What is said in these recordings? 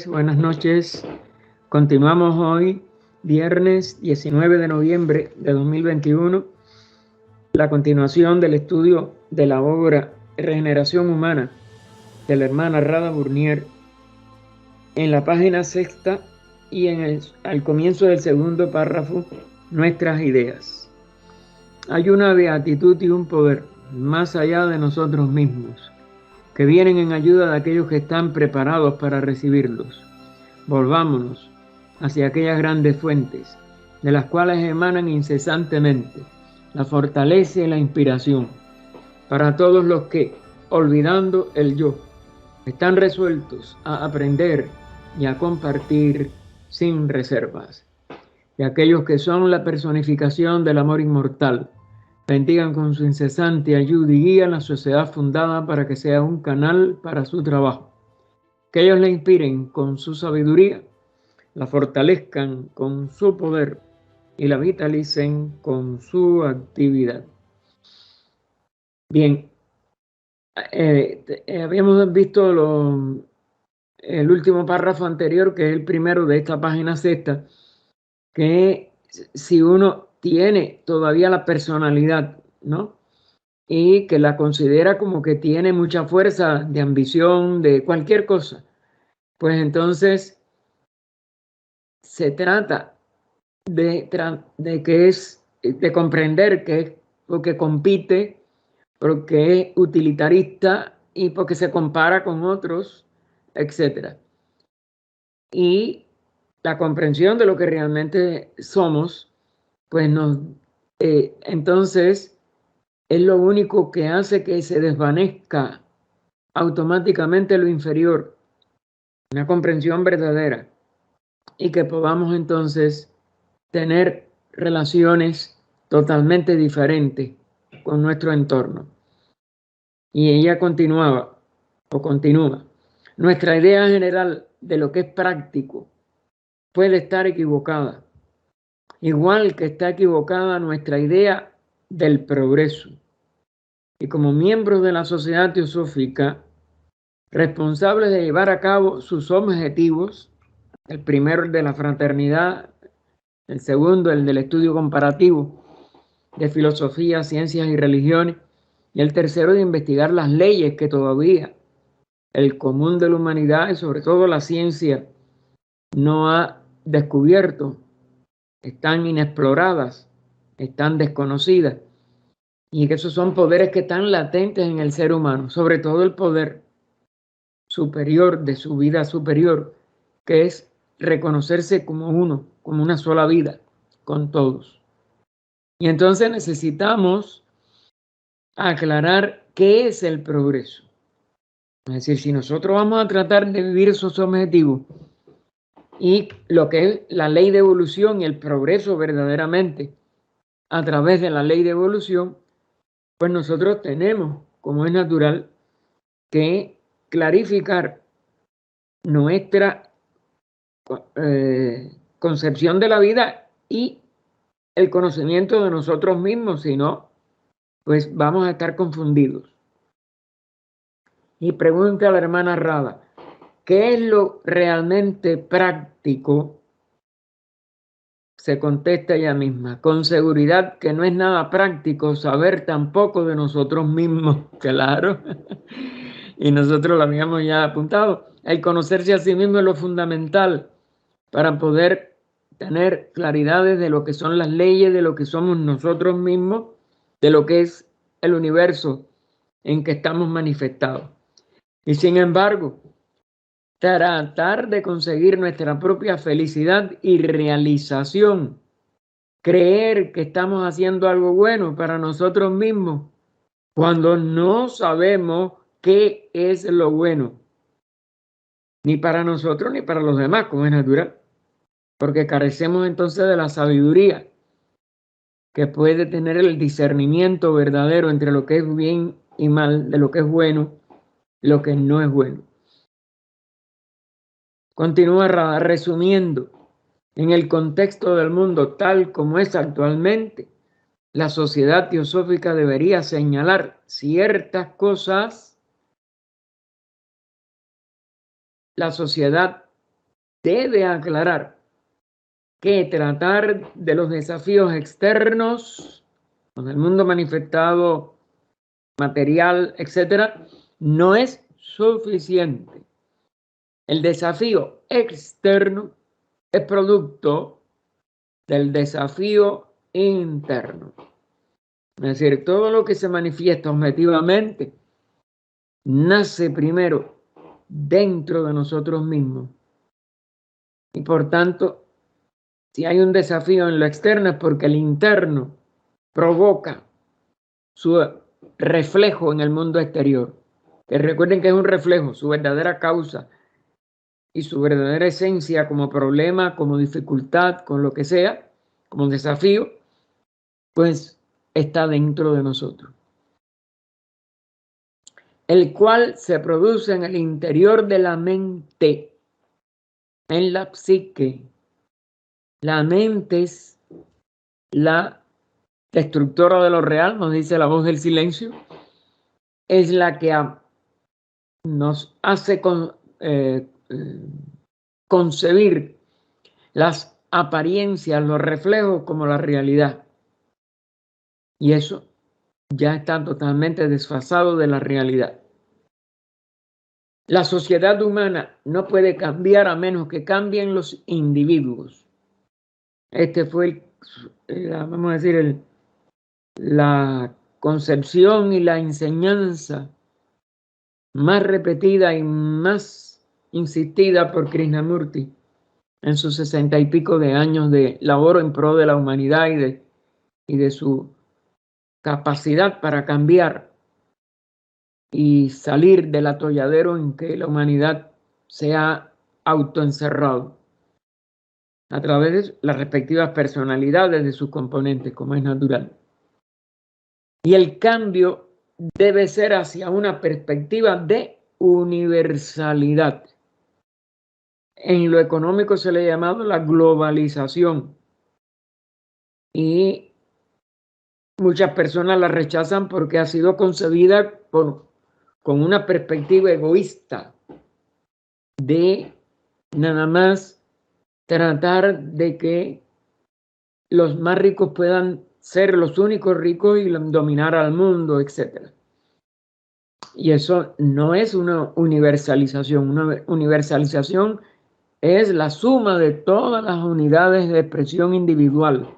Buenas noches. Continuamos hoy, viernes 19 de noviembre de 2021, la continuación del estudio de la obra Regeneración Humana de la hermana Radha Burnier, en la página 6 y al comienzo del segundo párrafo, nuestras ideas. Hay una beatitud y un poder más allá de nosotros mismos, que vienen en ayuda de aquellos que están preparados para recibirlos. Volvámonos hacia aquellas grandes fuentes, de las cuales emanan incesantemente la fortaleza y la inspiración, para todos los que, olvidando el yo, están resueltos a aprender y a compartir sin reservas. Y aquellos que son la personificación del amor inmortal, bendigan con su incesante ayuda y guían la sociedad fundada para que sea un canal para su trabajo. Que ellos la inspiren con su sabiduría, la fortalezcan con su poder y la vitalicen con su actividad. Bien, habíamos visto el último párrafo anterior, que es el primero de esta página 6, que si uno tiene todavía la personalidad, ¿no?, y que la considera como que tiene mucha fuerza de ambición, de cualquier cosa, pues entonces se trata de comprender que es porque compite, porque es utilitarista y porque se compara con otros, etc. Y la comprensión de lo que realmente somos, pues entonces es lo único que hace que se desvanezca automáticamente lo inferior, una comprensión verdadera, y que podamos entonces tener relaciones totalmente diferentes con nuestro entorno. Y ella continúa. Nuestra idea general de lo que es práctico puede estar equivocada, igual que está equivocada nuestra idea del progreso. Y como miembros de la sociedad teosófica, responsables de llevar a cabo sus objetivos, el primero el de la fraternidad, el segundo el del estudio comparativo de filosofía, ciencias y religiones, y el tercero de investigar las leyes que todavía el común de la humanidad y sobre todo la ciencia no ha descubierto, están inexploradas, están desconocidas, y que esos son poderes que están latentes en el ser humano, sobre todo el poder superior de su vida superior, que es reconocerse como uno, como una sola vida, con todos. Y entonces necesitamos aclarar qué es el progreso. Es decir, si nosotros vamos a tratar de vivir esos objetivos y lo que es la ley de evolución y el progreso verdaderamente a través de la ley de evolución, pues nosotros tenemos, como es natural, que clarificar nuestra concepción de la vida y el conocimiento de nosotros mismos, si no, pues vamos a estar confundidos. Y pregunta a la hermana Radha, ¿qué es lo realmente práctico? Se contesta ella misma, con seguridad que no es nada práctico saber tampoco de nosotros mismos, claro. Y nosotros lo habíamos ya apuntado. El conocerse a sí mismo es lo fundamental para poder tener claridades de lo que son las leyes, de lo que somos nosotros mismos, de lo que es el universo en que estamos manifestados. Y sin embargo, tratar de conseguir nuestra propia felicidad y realización, creer que estamos haciendo algo bueno para nosotros mismos, cuando no sabemos qué es lo bueno, ni para nosotros ni para los demás, como es natural, porque carecemos entonces de la sabiduría que puede tener el discernimiento verdadero entre lo que es bien y mal, de lo que es bueno y lo que no es bueno. Continúa resumiendo, en el contexto del mundo tal como es actualmente, la sociedad teosófica debería señalar ciertas cosas. La sociedad debe aclarar que tratar de los desafíos externos, con el mundo manifestado, material, etcétera, no es suficiente. El desafío externo es producto del desafío interno. Es decir, todo lo que se manifiesta objetivamente nace primero dentro de nosotros mismos. Y por tanto, si hay un desafío en lo externo es porque el interno provoca su reflejo en el mundo exterior. Que recuerden que es un reflejo, su verdadera causa y su verdadera esencia como problema, como dificultad, con lo que sea, como desafío, pues está dentro de nosotros. El cual se produce en el interior de la mente, en la psique. La mente es la destructora de lo real, nos dice la voz del silencio, es la que nos hace concebir las apariencias, los reflejos como la realidad. Y eso ya está totalmente desfasado de la realidad. La sociedad humana no puede cambiar a menos que cambien los individuos. Este fue, vamos a decir, la concepción y la enseñanza más repetida y más insistida por Krishnamurti en sus 60 y pico de años de labor en pro de la humanidad y de su capacidad para cambiar y salir del atolladero en que la humanidad se ha autoencerrado a través de las respectivas personalidades de sus componentes, como es natural. Y el cambio debe ser hacia una perspectiva de universalidad. En lo económico se le ha llamado la globalización y muchas personas la rechazan porque ha sido concebida con una perspectiva egoísta de nada más tratar de que los más ricos puedan ser los únicos ricos y dominar al mundo, etc. Y eso no es una universalización. Una universalización es la suma de todas las unidades de expresión individual,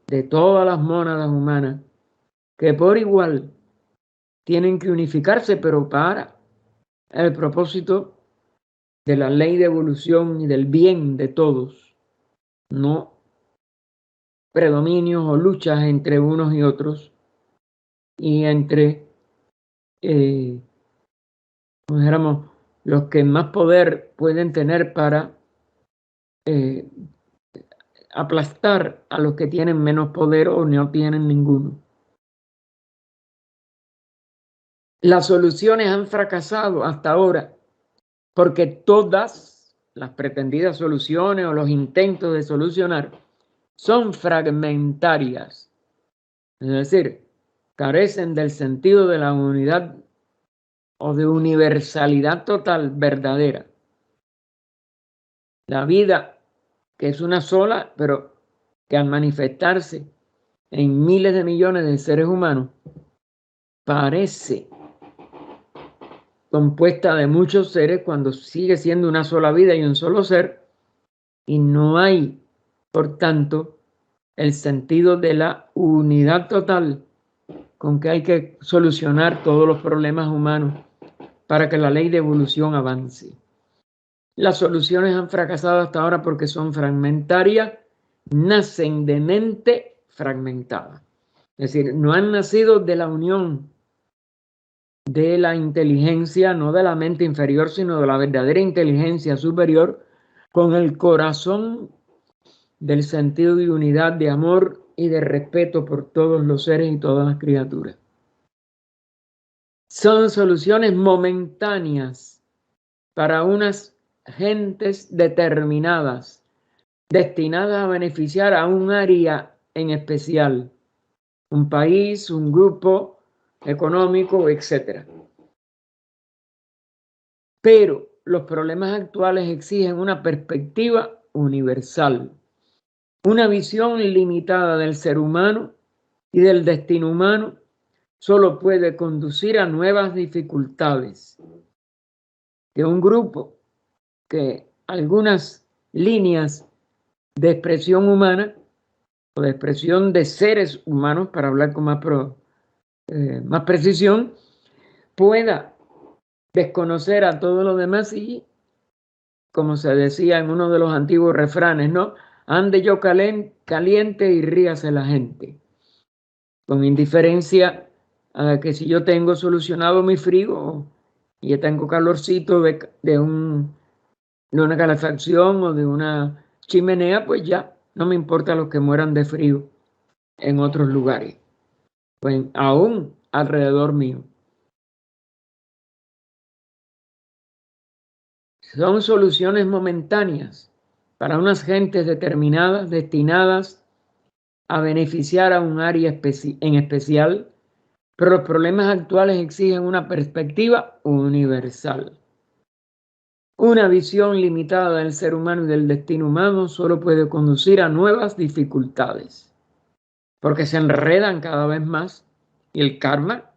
de todas las mónadas humanas, que por igual tienen que unificarse, pero para el propósito de la ley de evolución y del bien de todos, no predominios o luchas entre unos y otros y entre, como dijéramos, los que más poder pueden tener para aplastar a los que tienen menos poder o no tienen ninguno. Las soluciones han fracasado hasta ahora porque todas las pretendidas soluciones o los intentos de solucionar son fragmentarias, es decir, carecen del sentido de la unidad o de universalidad total verdadera. La vida, que es una sola, pero que al manifestarse en miles de millones de seres humanos, parece compuesta de muchos seres cuando sigue siendo una sola vida y un solo ser, y no hay, por tanto, el sentido de la unidad total con que hay que solucionar todos los problemas humanos para que la ley de evolución avance. Las soluciones han fracasado hasta ahora porque son fragmentarias, nacen de mente fragmentada. Es decir, no han nacido de la unión de la inteligencia, no de la mente inferior, sino de la verdadera inteligencia superior, con el corazón del sentido de unidad, de amor y de respeto por todos los seres y todas las criaturas. Son soluciones momentáneas para unas gentes determinadas, destinadas a beneficiar a un área en especial, un país, un grupo económico, etc. Pero los problemas actuales exigen una perspectiva universal, una visión limitada del ser humano y del destino humano solo puede conducir a nuevas dificultades. Que un grupo, que algunas líneas de expresión humana o de expresión de seres humanos, para hablar con más precisión, pueda desconocer a todo lo demás y, como se decía en uno de los antiguos refranes, ¿no? Ande yo caliente y ríase la gente. Con indiferencia a que si yo tengo solucionado mi frío y ya tengo calorcito de una calefacción o de una chimenea, pues ya no me importa los que mueran de frío en otros lugares, pues aún alrededor mío. Son soluciones momentáneas para unas gentes determinadas, destinadas a beneficiar a un área en especial, pero los problemas actuales exigen una perspectiva universal. Una visión limitada del ser humano y del destino humano solo puede conducir a nuevas dificultades, porque se enredan cada vez más y el karma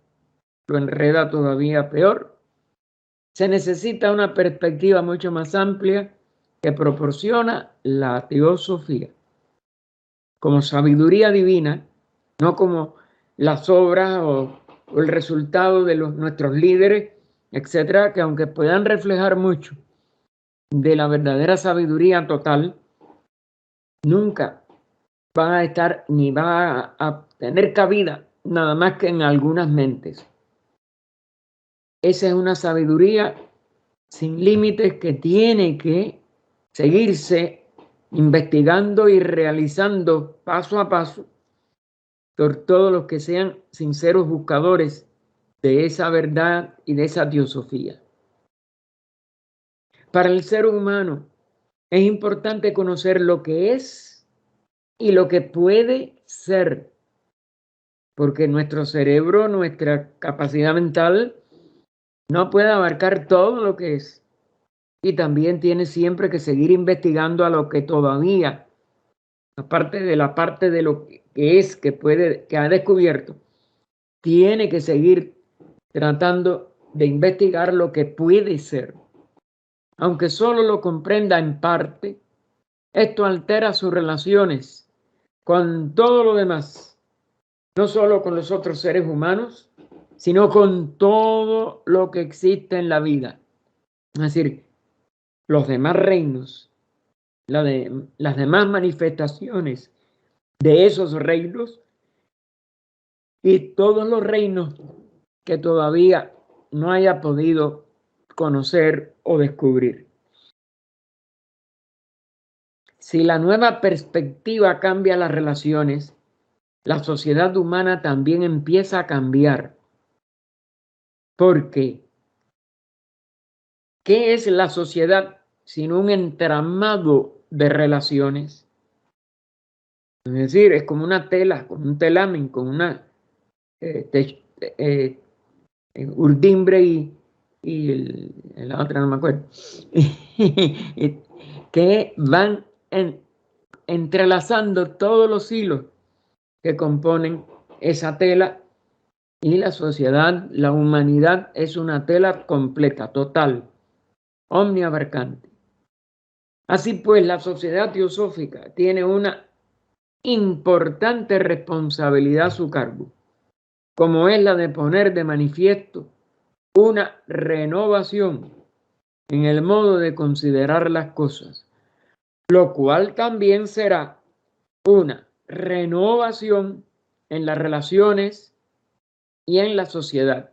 lo enreda todavía peor. Se necesita una perspectiva mucho más amplia que proporciona la teosofía como sabiduría divina, no como las obras o el resultado de nuestros líderes, etcétera, que aunque puedan reflejar mucho de la verdadera sabiduría total, nunca van a estar ni va a tener cabida nada más que en algunas mentes. Esa es una sabiduría sin límites que tiene que seguirse investigando y realizando paso a paso por todos los que sean sinceros buscadores de esa verdad y de esa teosofía. Para el ser humano es importante conocer lo que es y lo que puede ser, porque nuestro cerebro, nuestra capacidad mental, no puede abarcar todo lo que es. Y también tiene siempre que seguir investigando a lo que todavía, aparte de la parte de lo que es, que ha descubierto, tiene que seguir tratando de investigar lo que puede ser. Aunque solo lo comprenda en parte, esto altera sus relaciones con todo lo demás, no solo con los otros seres humanos, sino con todo lo que existe en la vida. Es decir, los demás reinos, las demás manifestaciones de esos reinos y todos los reinos que todavía no haya podido conocer o descubrir. Si la nueva perspectiva cambia las relaciones, la sociedad humana también empieza a cambiar. Porque, ¿qué es la sociedad sino un entramado de relaciones? Es decir, es como una tela, como un telamen, como una urdimbre y la otra no me acuerdo, que van entrelazando todos los hilos que componen esa tela, y la sociedad, la humanidad es una tela completa, total, omniabarcante. Así pues, la sociedad teosófica tiene una importante responsabilidad a su cargo, como es la de poner de manifiesto una renovación en el modo de considerar las cosas, lo cual también será una renovación en las relaciones y en la sociedad.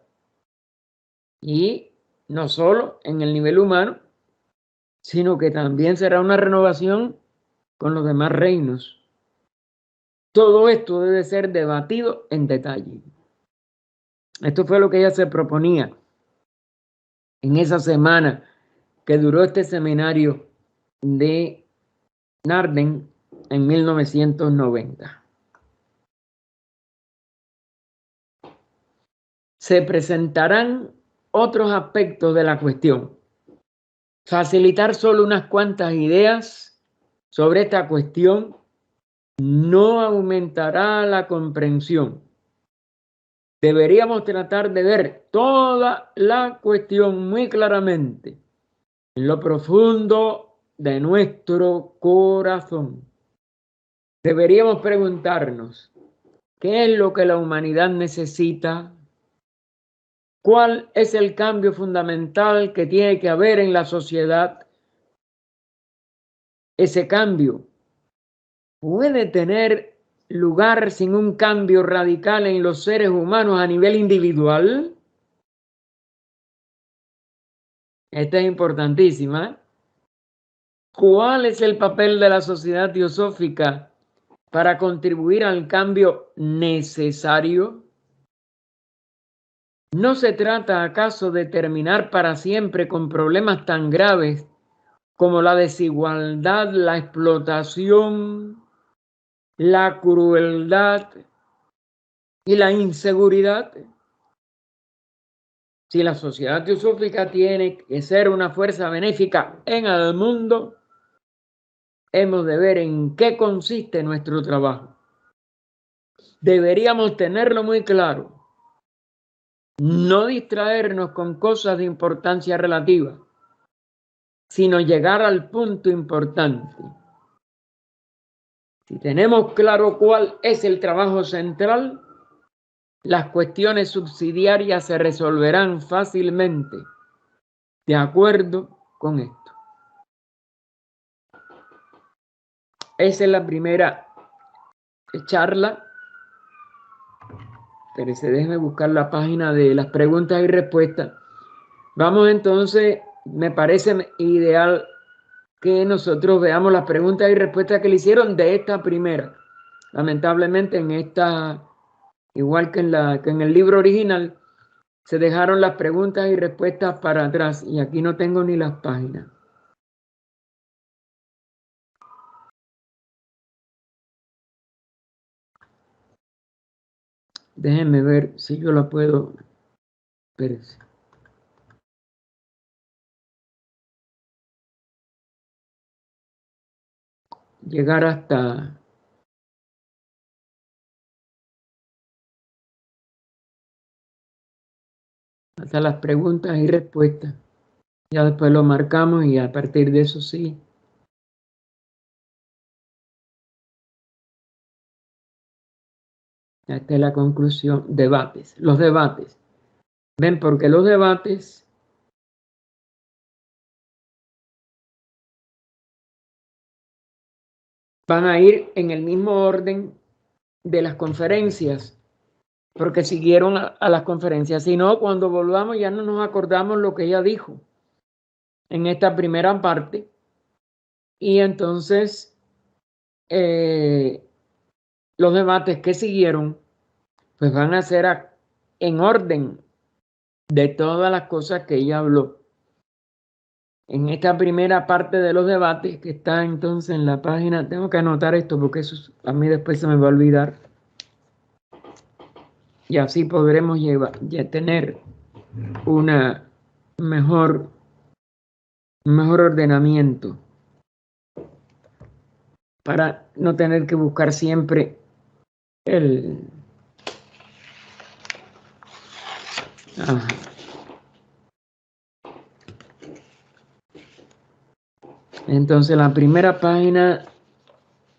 Y no solo en el nivel humano, sino que también será una renovación con los demás reinos. todo esto debe ser debatido en detalle. Esto fue lo que ella se proponía en esa semana que duró este seminario de Naarden en 1990. Se presentarán otros aspectos de la cuestión. Facilitar solo unas cuantas ideas sobre esta cuestión no aumentará la comprensión. Deberíamos tratar de ver toda la cuestión muy claramente en lo profundo de nuestro corazón. Deberíamos preguntarnos, ¿qué es lo que la humanidad necesita? ¿Cuál es el cambio fundamental que tiene que haber en la sociedad? Ese cambio puede tener lugar sin un cambio radical en los seres humanos a nivel individual. Esta es importantísima. ¿Cuál es el papel de la sociedad teosófica para contribuir al cambio necesario? ¿No se trata acaso de terminar para siempre con problemas tan graves como la desigualdad, la explotación, la crueldad y la inseguridad? Si la sociedad teosófica tiene que ser una fuerza benéfica en el mundo, hemos de ver en qué consiste nuestro trabajo. Deberíamos tenerlo muy claro. No distraernos con cosas de importancia relativa, sino llegar al punto importante. Si tenemos claro cuál es el trabajo central, las cuestiones subsidiarias se resolverán fácilmente de acuerdo con esto. Esa es la primera charla. Pero déjeme buscar la página de las preguntas y respuestas. Vamos entonces, me parece ideal que nosotros veamos las preguntas y respuestas que le hicieron de esta primera. Lamentablemente en esta, igual que en el libro original, se dejaron las preguntas y respuestas para atrás y aquí no tengo ni las páginas. Déjenme ver si yo la puedo. Espérense. Llegar hasta las preguntas y respuestas. Ya después lo marcamos y a partir de eso sí. Esta es la conclusión. Debates. Los debates. ¿Ven? Porque los debates van a ir en el mismo orden de las conferencias, porque siguieron a las conferencias. Si no, cuando volvamos ya no nos acordamos lo que ella dijo en esta primera parte. Y entonces los debates que siguieron pues van a ser en orden de todas las cosas que ella habló. En esta primera parte de los debates que está entonces en la página, tengo que anotar esto porque eso a mí después se me va a olvidar. Y así podremos tener una mejor ordenamiento para no tener que buscar siempre el... Ajá. Entonces la primera página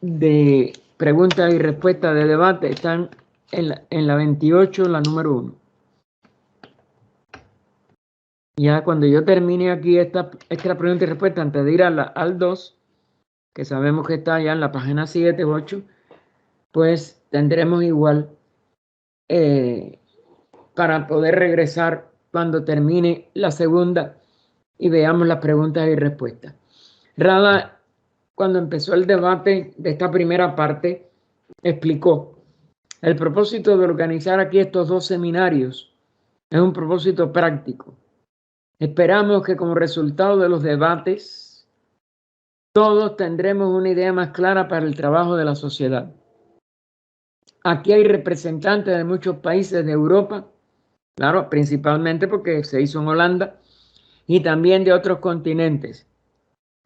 de preguntas y respuestas de debate están en la 28, la número 1. Ya cuando yo termine aquí esta pregunta y respuesta, antes de ir al 2, que sabemos que está ya en la página 7 u 8, pues tendremos igual para poder regresar cuando termine la segunda y veamos las preguntas y respuestas. Radha, cuando empezó el debate de esta primera parte, explicó: el propósito de organizar aquí estos 2 seminarios es un propósito práctico. Esperamos que como resultado de los debates, todos tendremos una idea más clara para el trabajo de la sociedad. Aquí hay representantes de muchos países de Europa, claro, principalmente porque se hizo en Holanda, y también de otros continentes.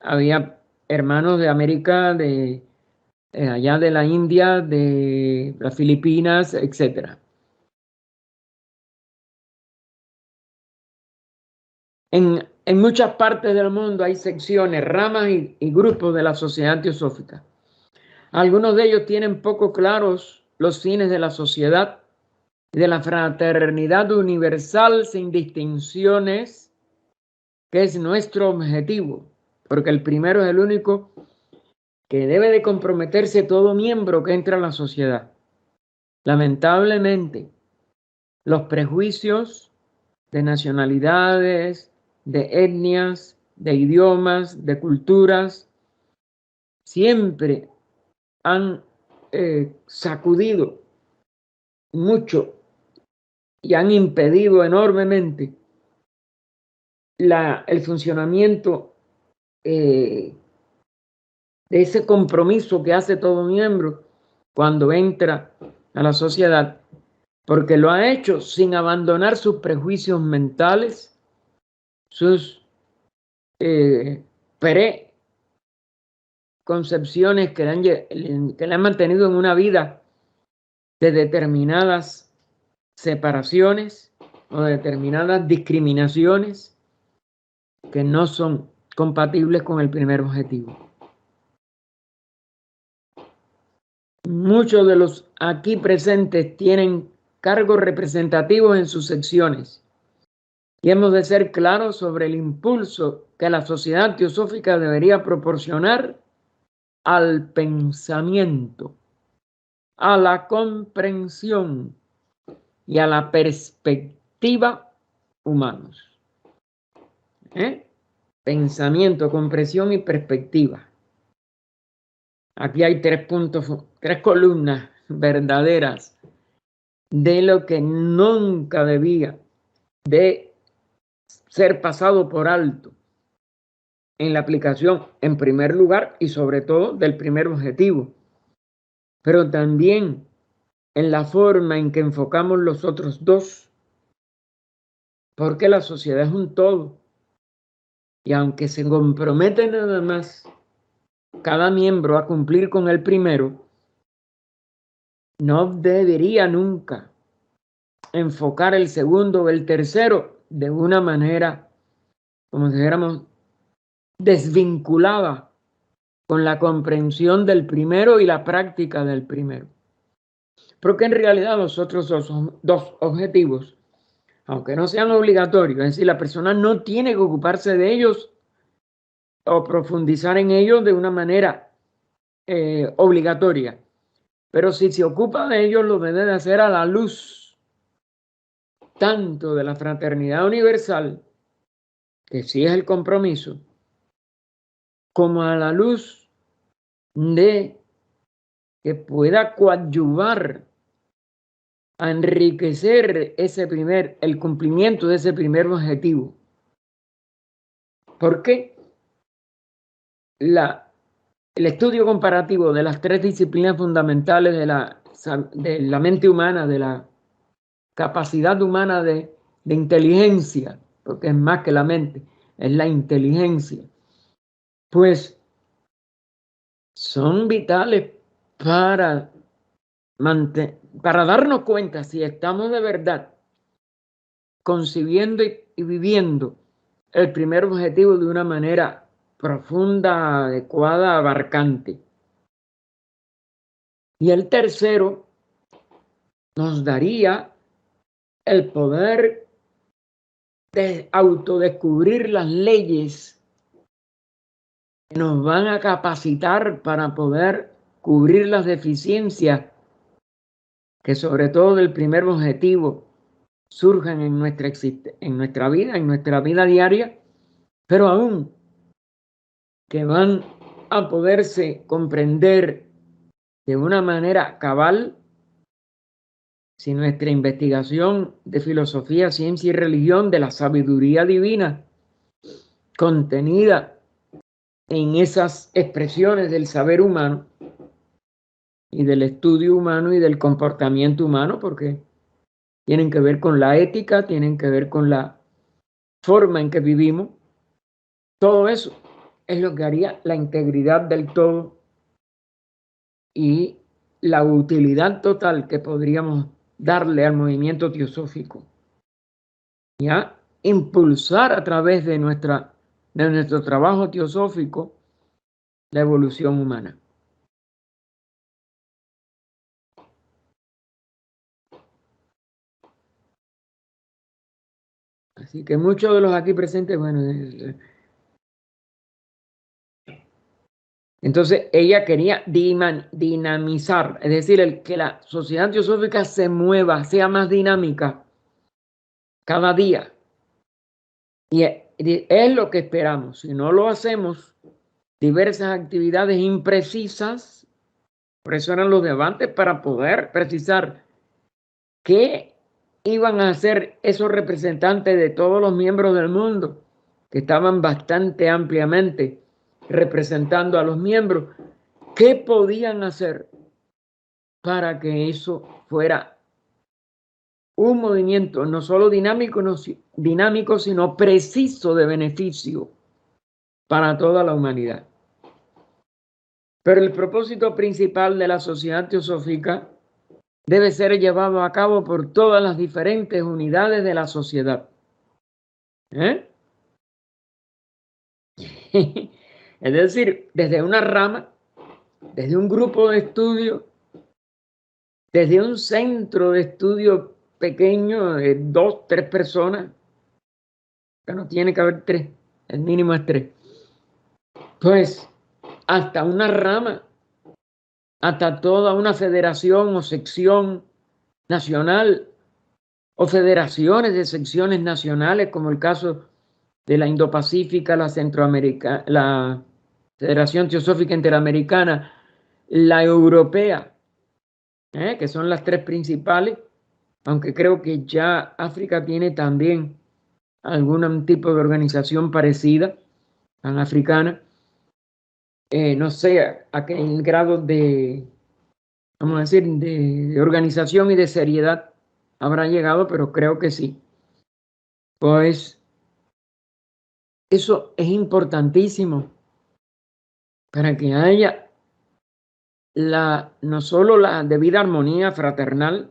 Había hermanos de América, de allá de la India, de las Filipinas, etc. En muchas partes del mundo hay secciones, ramas y grupos de la sociedad teosófica. Algunos de ellos tienen poco claros los fines de la sociedad y de la fraternidad universal sin distinciones, que es nuestro objetivo, porque el primero es el único que debe de comprometerse todo miembro que entra a la sociedad. Lamentablemente, los prejuicios de nacionalidades, de etnias, de idiomas, de culturas, siempre han sacudido mucho y han impedido enormemente el funcionamiento de ese compromiso que hace todo miembro cuando entra a la sociedad, porque lo ha hecho sin abandonar sus prejuicios mentales, sus preconcepciones que le han mantenido en una vida de determinadas separaciones o de determinadas discriminaciones que no son compatibles con el primer objetivo. Muchos de los aquí presentes tienen cargos representativos en sus secciones y hemos de ser claros sobre el impulso que la sociedad teosófica debería proporcionar al pensamiento, a la comprensión y a la perspectiva humanos. Pensamiento, comprensión y perspectiva. Aquí hay 3 puntos, 3 columnas verdaderas de lo que nunca debía de ser pasado por alto en la aplicación, en primer lugar y sobre todo del primer objetivo, pero también en la forma en que enfocamos los otros 2, porque la sociedad es un todo y aunque se compromete nada más cada miembro a cumplir con el primero, no debería nunca enfocar el segundo o el tercero de una manera, como si dijéramos, desvinculada con la comprensión del primero y la práctica del primero. Porque en realidad los otros 2 objetivos, aunque no sean obligatorios, es decir, la persona no tiene que ocuparse de ellos o profundizar en ellos de una manera obligatoria, pero si se ocupa de ellos lo debe de hacer a la luz tanto de la fraternidad universal, que sí es el compromiso, como a la luz de que pueda coadyuvar a enriquecer el cumplimiento de ese primer objetivo. ¿Por qué? El estudio comparativo de las 3 disciplinas fundamentales de la mente humana, de la capacidad humana de inteligencia, porque es más que la mente, es la inteligencia, pues son vitales para darnos cuenta si estamos de verdad concibiendo y viviendo el primer objetivo de una manera profunda, adecuada, abarcante. Y el tercero nos daría el poder de autodescubrir las leyes que nos van a capacitar para poder cubrir las deficiencias que sobre todo del primer objetivo surjan en nuestra vida diaria, pero aún que van a poderse comprender de una manera cabal si nuestra investigación de filosofía, ciencia y religión, de la sabiduría divina contenida en esas expresiones del saber humano y del estudio humano y del comportamiento humano, porque tienen que ver con la ética, tienen que ver con la forma en que vivimos. Todo eso es lo que haría la integridad del todo y la utilidad total que podríamos darle al movimiento teosófico. ¿Ya? Impulsar a través de nuestro trabajo teosófico la evolución humana. Así que muchos de los aquí presentes, bueno, entonces ella quería dinamizar, es decir, que la sociedad teosófica se mueva, sea más dinámica cada día. Y es lo que esperamos. Si no lo hacemos, diversas actividades imprecisas, por eso eran los debates, para poder precisar qué iban a hacer esos representantes de todos los miembros del mundo, que estaban bastante ampliamente representando a los miembros, qué podían hacer para que eso fuera un movimiento no solo dinámico, sino preciso de beneficio para toda la humanidad. Pero el propósito principal de la sociedad teosófica debe ser llevado a cabo por todas las diferentes unidades de la sociedad. Es decir, desde una rama, desde un grupo de estudio, desde un centro de estudio pequeño de 2, 3 personas, que no tiene que haber 3, el mínimo es 3, pues hasta una rama, hasta toda una federación o sección nacional o federaciones de secciones nacionales, como el caso de la Indo-Pacífica, la Centroamérica, la Federación Teosófica Interamericana, la Europea, que son las 3 principales, aunque creo que ya África tiene también algún tipo de organización parecida, panafricana. No sé a qué grado de, vamos a decir, de organización y de seriedad habrá llegado, pero creo que sí. Pues eso es importantísimo para que haya no solo la debida armonía fraternal,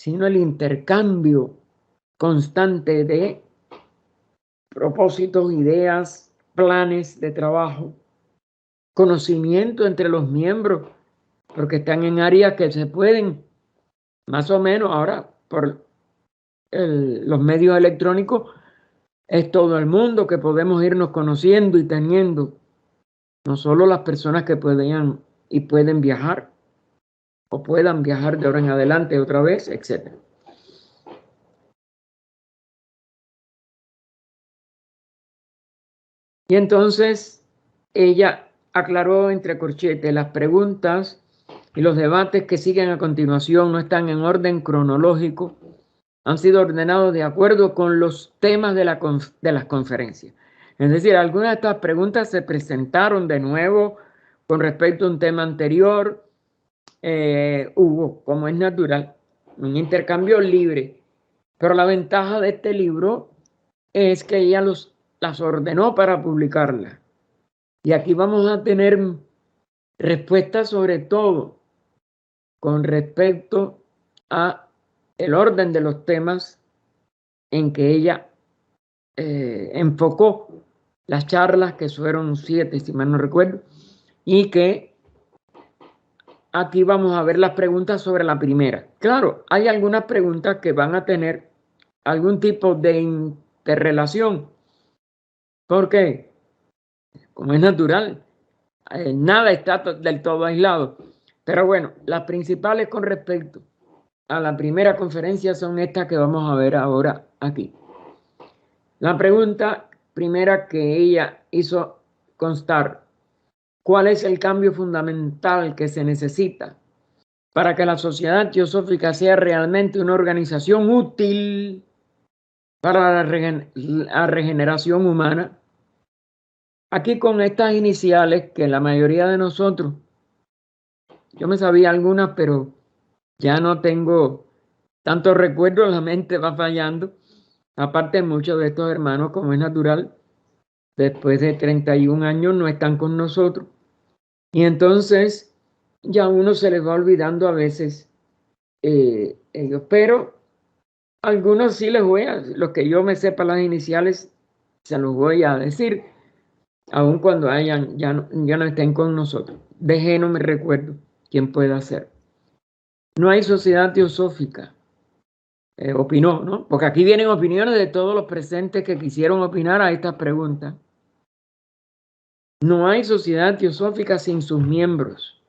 sino el intercambio constante de propósitos, ideas, planes de trabajo, conocimiento entre los miembros, porque están en áreas que se pueden, más o menos ahora por los medios electrónicos, es todo el mundo que podemos irnos conociendo y teniendo, no solo las personas que pueden viajar o puedan viajar de ahora en adelante otra vez, etc. Y entonces ella aclaró entre corchetes: las preguntas y los debates que siguen a continuación no están en orden cronológico, han sido ordenados de acuerdo con los temas de las conferencias. Es decir, algunas de estas preguntas se presentaron de nuevo con respecto a un tema anterior. Hubo, como es natural, un intercambio libre, pero la ventaja de este libro es que ella las ordenó para publicarlas. Y aquí vamos a tener respuestas sobre todo con respecto a el orden de los temas en que ella enfocó las charlas, que fueron 7, si mal no recuerdo, y que aquí vamos a ver las preguntas sobre la primera. Claro, hay algunas preguntas que van a tener algún tipo de interrelación. ¿Por qué? Como es natural, nada está del todo aislado. Pero bueno, las principales con respecto a la primera conferencia son estas que vamos a ver ahora aquí. La pregunta primera que ella hizo constar: ¿Cuál es el cambio fundamental que se necesita para que la Sociedad Teosófica sea realmente una organización útil para la regeneración humana? Aquí con estas iniciales que la mayoría de nosotros, yo me sabía algunas, pero ya no tengo tanto recuerdo, la mente va fallando. Aparte, muchos de estos hermanos, como es natural, después de 31 años no están con nosotros. Y entonces ya a uno se les va olvidando a veces ellos. Pero algunos sí les voy a, los que yo me sepa las iniciales, se los voy a decir, aun cuando hayan, ya no estén con nosotros. De no me recuerdo quién pueda ser. No hay sociedad teosófica. Opinó, ¿no? Porque aquí vienen opiniones de todos los presentes que quisieron opinar a estas preguntas. No hay sociedad teosófica sin sus miembros.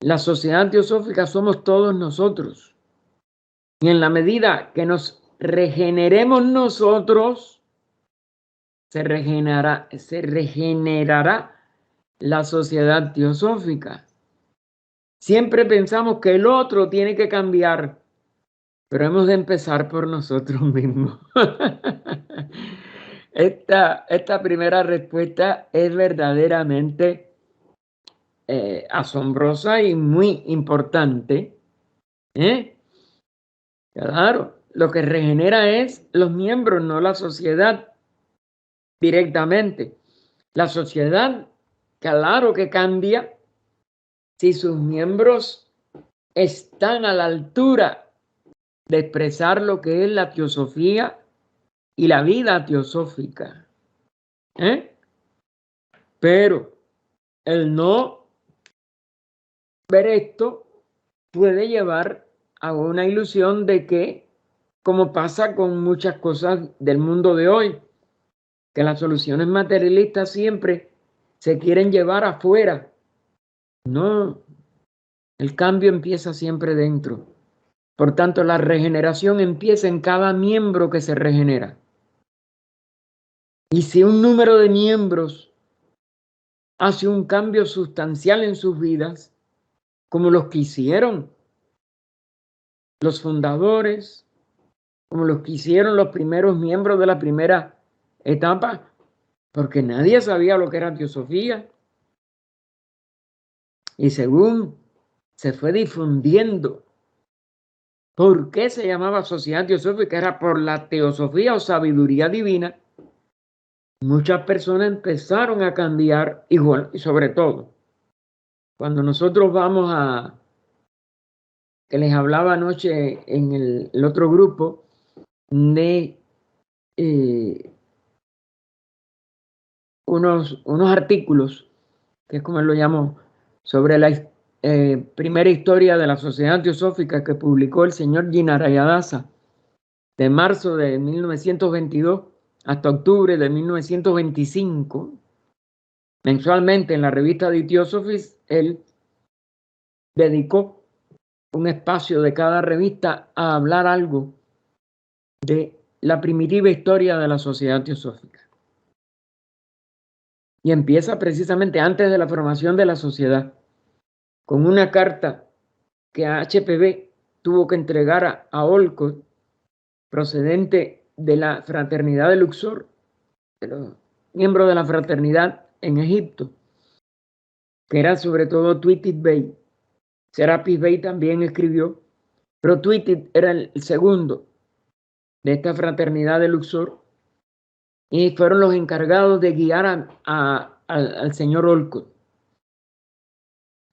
La sociedad teosófica somos todos nosotros. Y en la medida que nos regeneremos nosotros, se regenerará la sociedad teosófica. Siempre pensamos que el otro tiene que cambiar, pero hemos de empezar por nosotros mismos. Esta primera respuesta es verdaderamente asombrosa y muy importante. Claro, lo que regenera es los miembros, no la sociedad directamente. La sociedad, claro que cambia si sus miembros están a la altura de expresar lo que es la teosofía y la vida teosófica. Pero el no ver esto puede llevar a una ilusión de que, como pasa con muchas cosas del mundo de hoy, que las soluciones materialistas siempre se quieren llevar afuera. No, el cambio empieza siempre dentro. Por tanto, la regeneración empieza en cada miembro que se regenera. Y si un número de miembros hace un cambio sustancial en sus vidas, como los que hicieron los fundadores, como los que hicieron los primeros miembros de la primera etapa, porque nadie sabía lo que era teosofía. Y según se fue difundiendo por qué se llamaba Sociedad Teosófica, era por la teosofía o sabiduría divina, muchas personas empezaron a cambiar, y sobre todo, cuando nosotros vamos a, que les hablaba anoche en el otro grupo, de unos artículos, que es como él lo llamó, sobre la primera historia de la Sociedad Teosófica que publicó el señor Guinarayadasa de marzo de 1922 hasta octubre de 1925, mensualmente en la revista de Teosophies, él dedicó un espacio de cada revista a hablar algo de la primitiva historia de la Sociedad Teosófica. Y empieza precisamente antes de la formación de la sociedad, con una carta que HPB tuvo que entregar a Olcott, procedente de la fraternidad de Luxor, de los miembros de la fraternidad en Egipto, que era sobre todo Twitted Bey. Serapis Bey también escribió, pero Twitted era el segundo de esta fraternidad de Luxor y fueron los encargados de guiar al señor Olcott.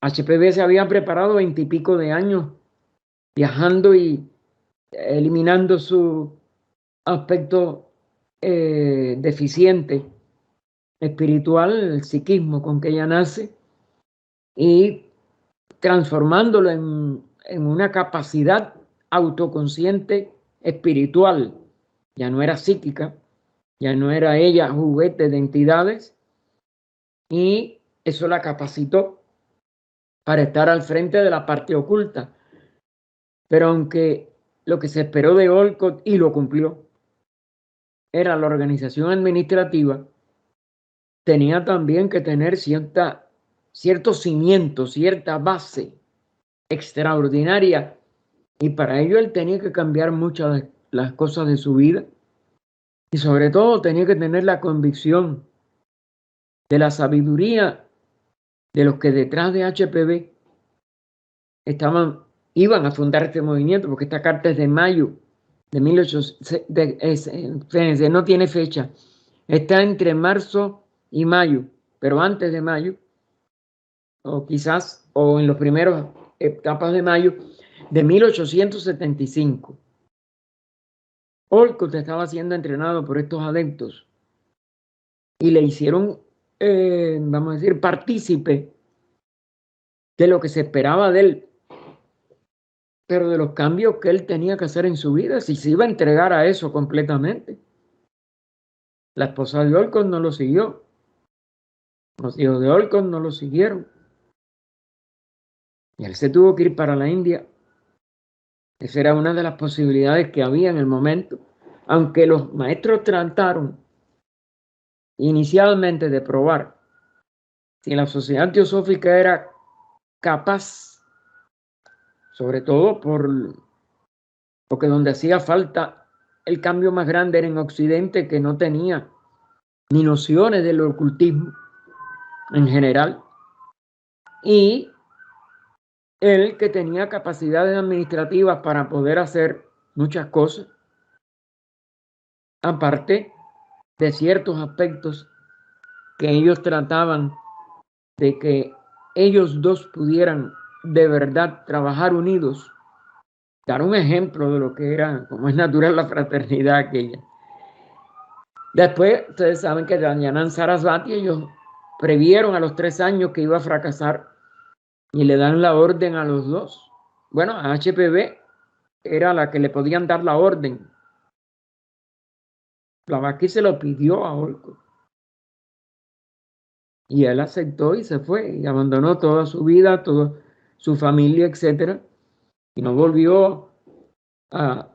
HPB se había preparado 20 y pico de años viajando y eliminando su aspecto deficiente espiritual, el psiquismo con que ella nace, y transformándolo en una capacidad autoconsciente espiritual. Ya no era psíquica, ya no era ella juguete de entidades, y eso la capacitó para estar al frente de la parte oculta. Pero aunque lo que se esperó de Olcott, y lo cumplió, era la organización administrativa, tenía también que tener cierto cimiento, cierta base extraordinaria, y para ello él tenía que cambiar muchas de las cosas de su vida, y sobre todo tenía que tener la convicción de la sabiduría de los que detrás de HPB iban a fundar este movimiento, porque esta carta es de mayo de 1800, no tiene fecha, está entre marzo y mayo, pero antes de mayo, o quizás, o en los primeros etapas de mayo de 1875. Olcott estaba siendo entrenado por estos adeptos y le hicieron, vamos a decir, partícipe de lo que se esperaba de él, pero de los cambios que él tenía que hacer en su vida, si se iba a entregar a eso completamente. La esposa de Olcott no lo siguió, los hijos de Olcott no lo siguieron, y él se tuvo que ir para la India. Esa era una de las posibilidades que había en el momento, aunque los maestros trataron inicialmente de probar si la sociedad teosófica era capaz, sobre todo porque donde hacía falta el cambio más grande era en Occidente, que no tenía ni nociones del ocultismo en general, y él que tenía capacidades administrativas para poder hacer muchas cosas, aparte de ciertos aspectos que ellos trataban de que ellos dos pudieran de verdad trabajar unidos, dar un ejemplo de lo que era, como es natural, la fraternidad aquella. Después, ustedes saben que Dayanand Sarasvati, ellos previeron a los 3 años que iba a fracasar y le dan la orden a los dos. Bueno, a HPB era la que le podían dar la orden. Blavatsky se lo pidió a Olcott. Y él aceptó y se fue y abandonó toda su vida, toda su familia, etcétera, y no volvió a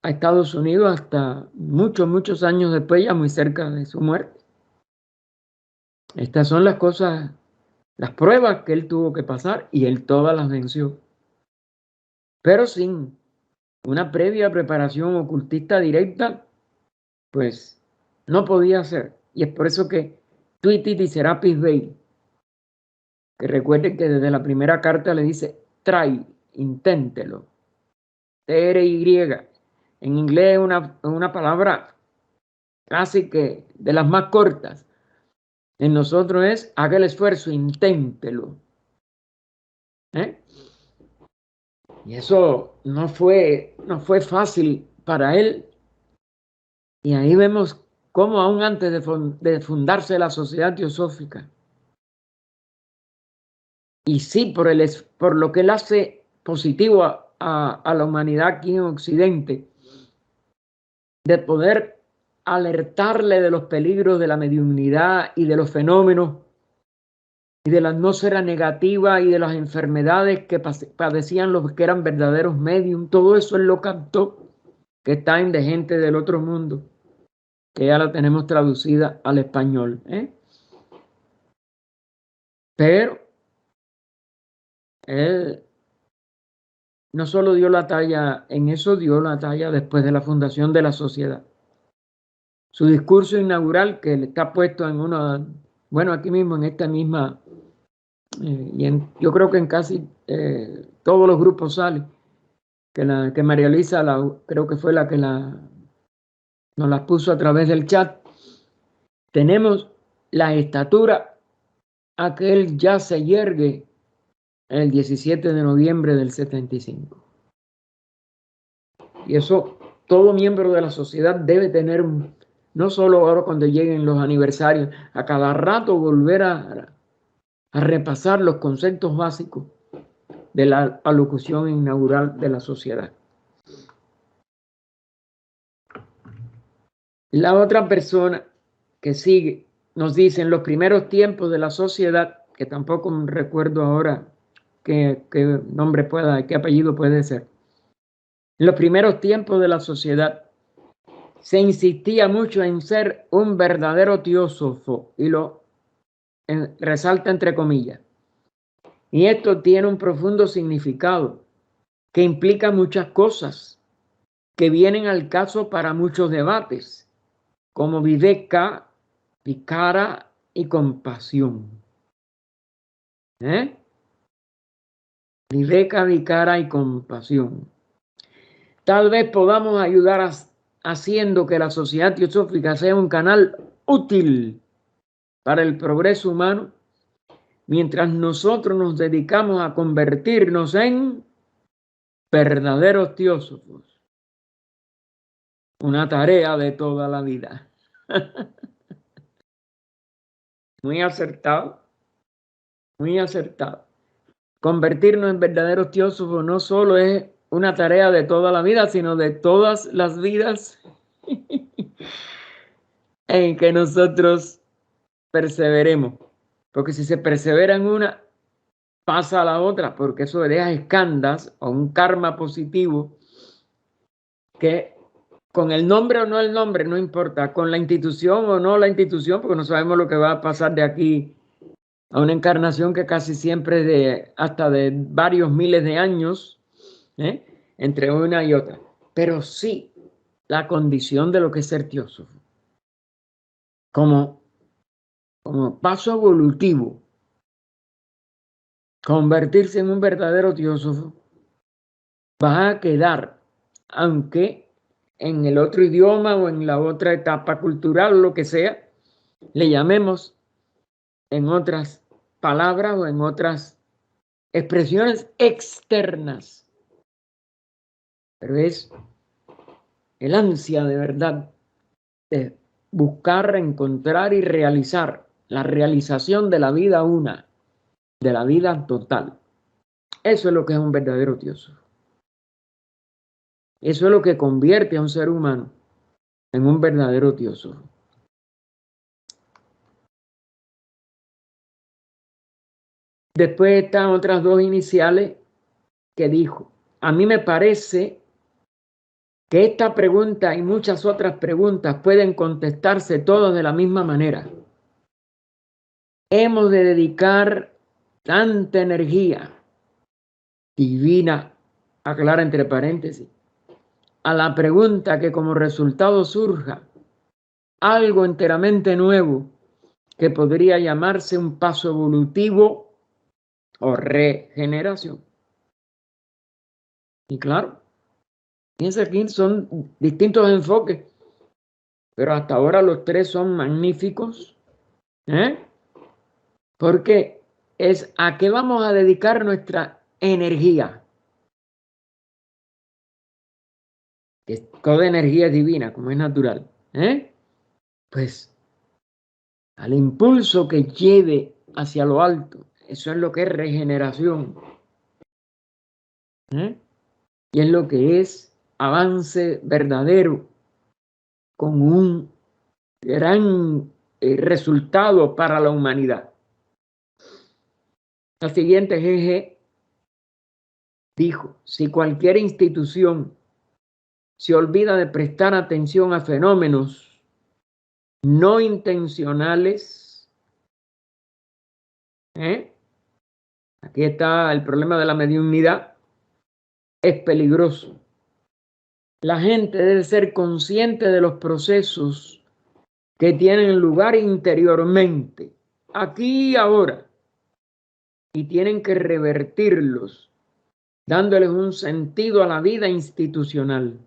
Estados Unidos hasta muchos años después, ya muy cerca de su muerte. Estas son las cosas, las pruebas que él tuvo que pasar, y él todas las venció. Pero sin una previa preparación ocultista directa, pues no podía ser. Y es por eso que Twitty y Serapis Bey, que recuerden que desde la primera carta le dice, try, inténtelo. TRY. En inglés es una palabra casi que de las más cortas. En nosotros es, haga el esfuerzo, inténtelo. Y eso no fue fácil para él. Y ahí vemos cómo aún antes de fundarse la Sociedad Teosófica, y sí por lo que él hace positivo a la humanidad aquí en Occidente, de poder alertarle de los peligros de la mediunidad y de los fenómenos y de la atmósfera negativa y de las enfermedades que padecían los que eran verdaderos medium. Todo eso él lo captó, que está en De Gente del Otro Mundo, que ya la tenemos traducida al español. Pero él no solo dio la talla en eso, dio la talla después de la fundación de la sociedad. Su discurso inaugural, que está puesto en aquí mismo, en esta misma, yo creo que en casi todos los grupos sale, que María Luisa, creo que fue la que nos las puso a través del chat. Tenemos la estatura a que él ya se yergue el 17 de noviembre del 75. Y eso todo miembro de la sociedad debe tener, no solo ahora cuando lleguen los aniversarios, a cada rato volver a repasar los conceptos básicos de la alocución inaugural de la sociedad. La otra persona que sigue nos dice, en los primeros tiempos de la sociedad, que tampoco recuerdo ahora qué nombre qué apellido puede ser. En los primeros tiempos de la sociedad se insistía mucho en ser un verdadero teósofo, y lo resalta entre comillas. Y esto tiene un profundo significado que implica muchas cosas que vienen al caso para muchos debates, como viveka, vikara y compasión. Viveka, vikara y compasión. Tal vez podamos ayudar haciendo que la Sociedad Teosófica sea un canal útil para el progreso humano, mientras nosotros nos dedicamos a convertirnos en verdaderos teósofos. Una tarea de toda la vida. Muy acertado, muy acertado. Convertirnos en verdaderos teósofos no solo es una tarea de toda la vida, sino de todas las vidas en que nosotros perseveremos. Porque si se persevera en una, pasa a la otra, porque eso deja escandas o un karma positivo que con el nombre o no el nombre, no importa, con la institución o no la institución, porque no sabemos lo que va a pasar de aquí a una encarnación que casi siempre es hasta de varios miles de años, entre una y otra. Pero sí, la condición de lo que es ser teósofo. Como paso evolutivo, convertirse en un verdadero teósofo va a quedar, aunque en el otro idioma o en la otra etapa cultural o lo que sea, le llamemos en otras palabras o en otras expresiones externas. Pero es el ansia de verdad de buscar, encontrar y realizar la realización de la vida una, de la vida total. Eso es lo que es un verdadero teósofo. Eso es lo que convierte a un ser humano en un verdadero teósofo. Después están otras dos iniciales que dijo. A mí me parece que esta pregunta y muchas otras preguntas pueden contestarse todas de la misma manera. Hemos de dedicar tanta energía divina, aclara entre paréntesis, a la pregunta que como resultado surja algo enteramente nuevo que podría llamarse un paso evolutivo o regeneración. Y claro, piensa que son distintos enfoques, pero hasta ahora los tres son magníficos, porque es a qué vamos a dedicar nuestra energía. Que toda energía es divina, como es natural. Pues al impulso que lleve hacia lo alto. Eso es lo que es regeneración. Y es lo que es avance verdadero con un gran resultado para la humanidad. La siguiente GG dijo, si cualquier institución se olvida de prestar atención a fenómenos no intencionales, aquí está el problema de la mediunidad, es peligroso. La gente debe ser consciente de los procesos que tienen lugar interiormente, aquí y ahora, y tienen que revertirlos, dándoles un sentido a la vida institucional.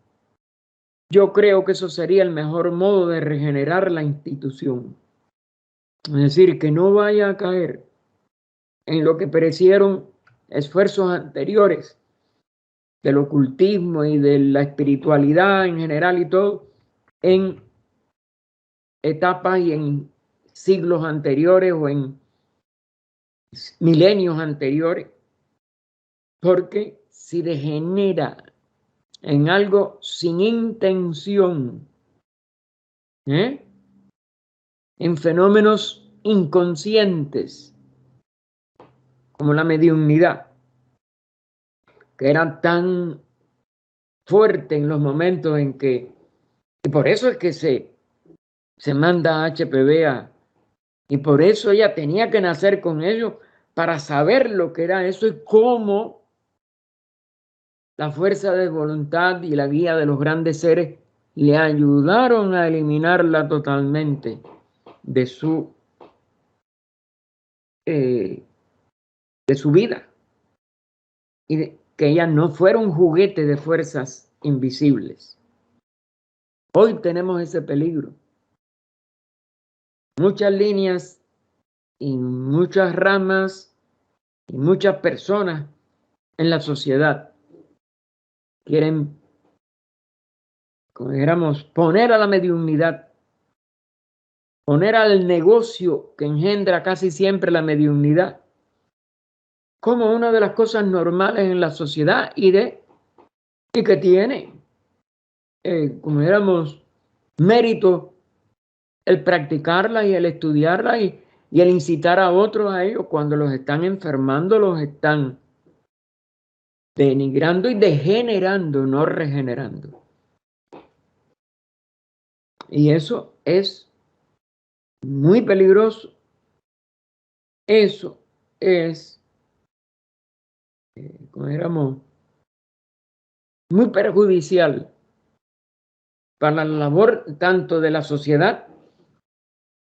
Yo creo que eso sería el mejor modo de regenerar la institución. Es decir, que no vaya a caer en lo que perecieron esfuerzos anteriores del ocultismo y de la espiritualidad en general y todo, en etapas y en siglos anteriores o en milenios anteriores, porque si degenera en algo sin intención, en fenómenos inconscientes, como la mediunidad, que era tan fuerte en los momentos en que, y por eso es que se manda a HPV Y por eso ella tenía que nacer con ello para saber lo que era eso y cómo la fuerza de voluntad y la guía de los grandes seres le ayudaron a eliminarla totalmente de su vida. Y que ella no fuera un juguete de fuerzas invisibles. Hoy tenemos ese peligro. Muchas líneas y muchas ramas y muchas personas en la sociedad quieren, como dijéramos, poner a la mediunidad, poner al negocio que engendra casi siempre la mediunidad como una de las cosas normales en la sociedad y que tiene, como dijéramos, mérito el practicarla y el estudiarla y el incitar a otros a ello cuando los están enfermando, los están denigrando y degenerando, no regenerando. Y eso es muy peligroso. Eso es, como dijéramos, muy perjudicial para la labor tanto de la sociedad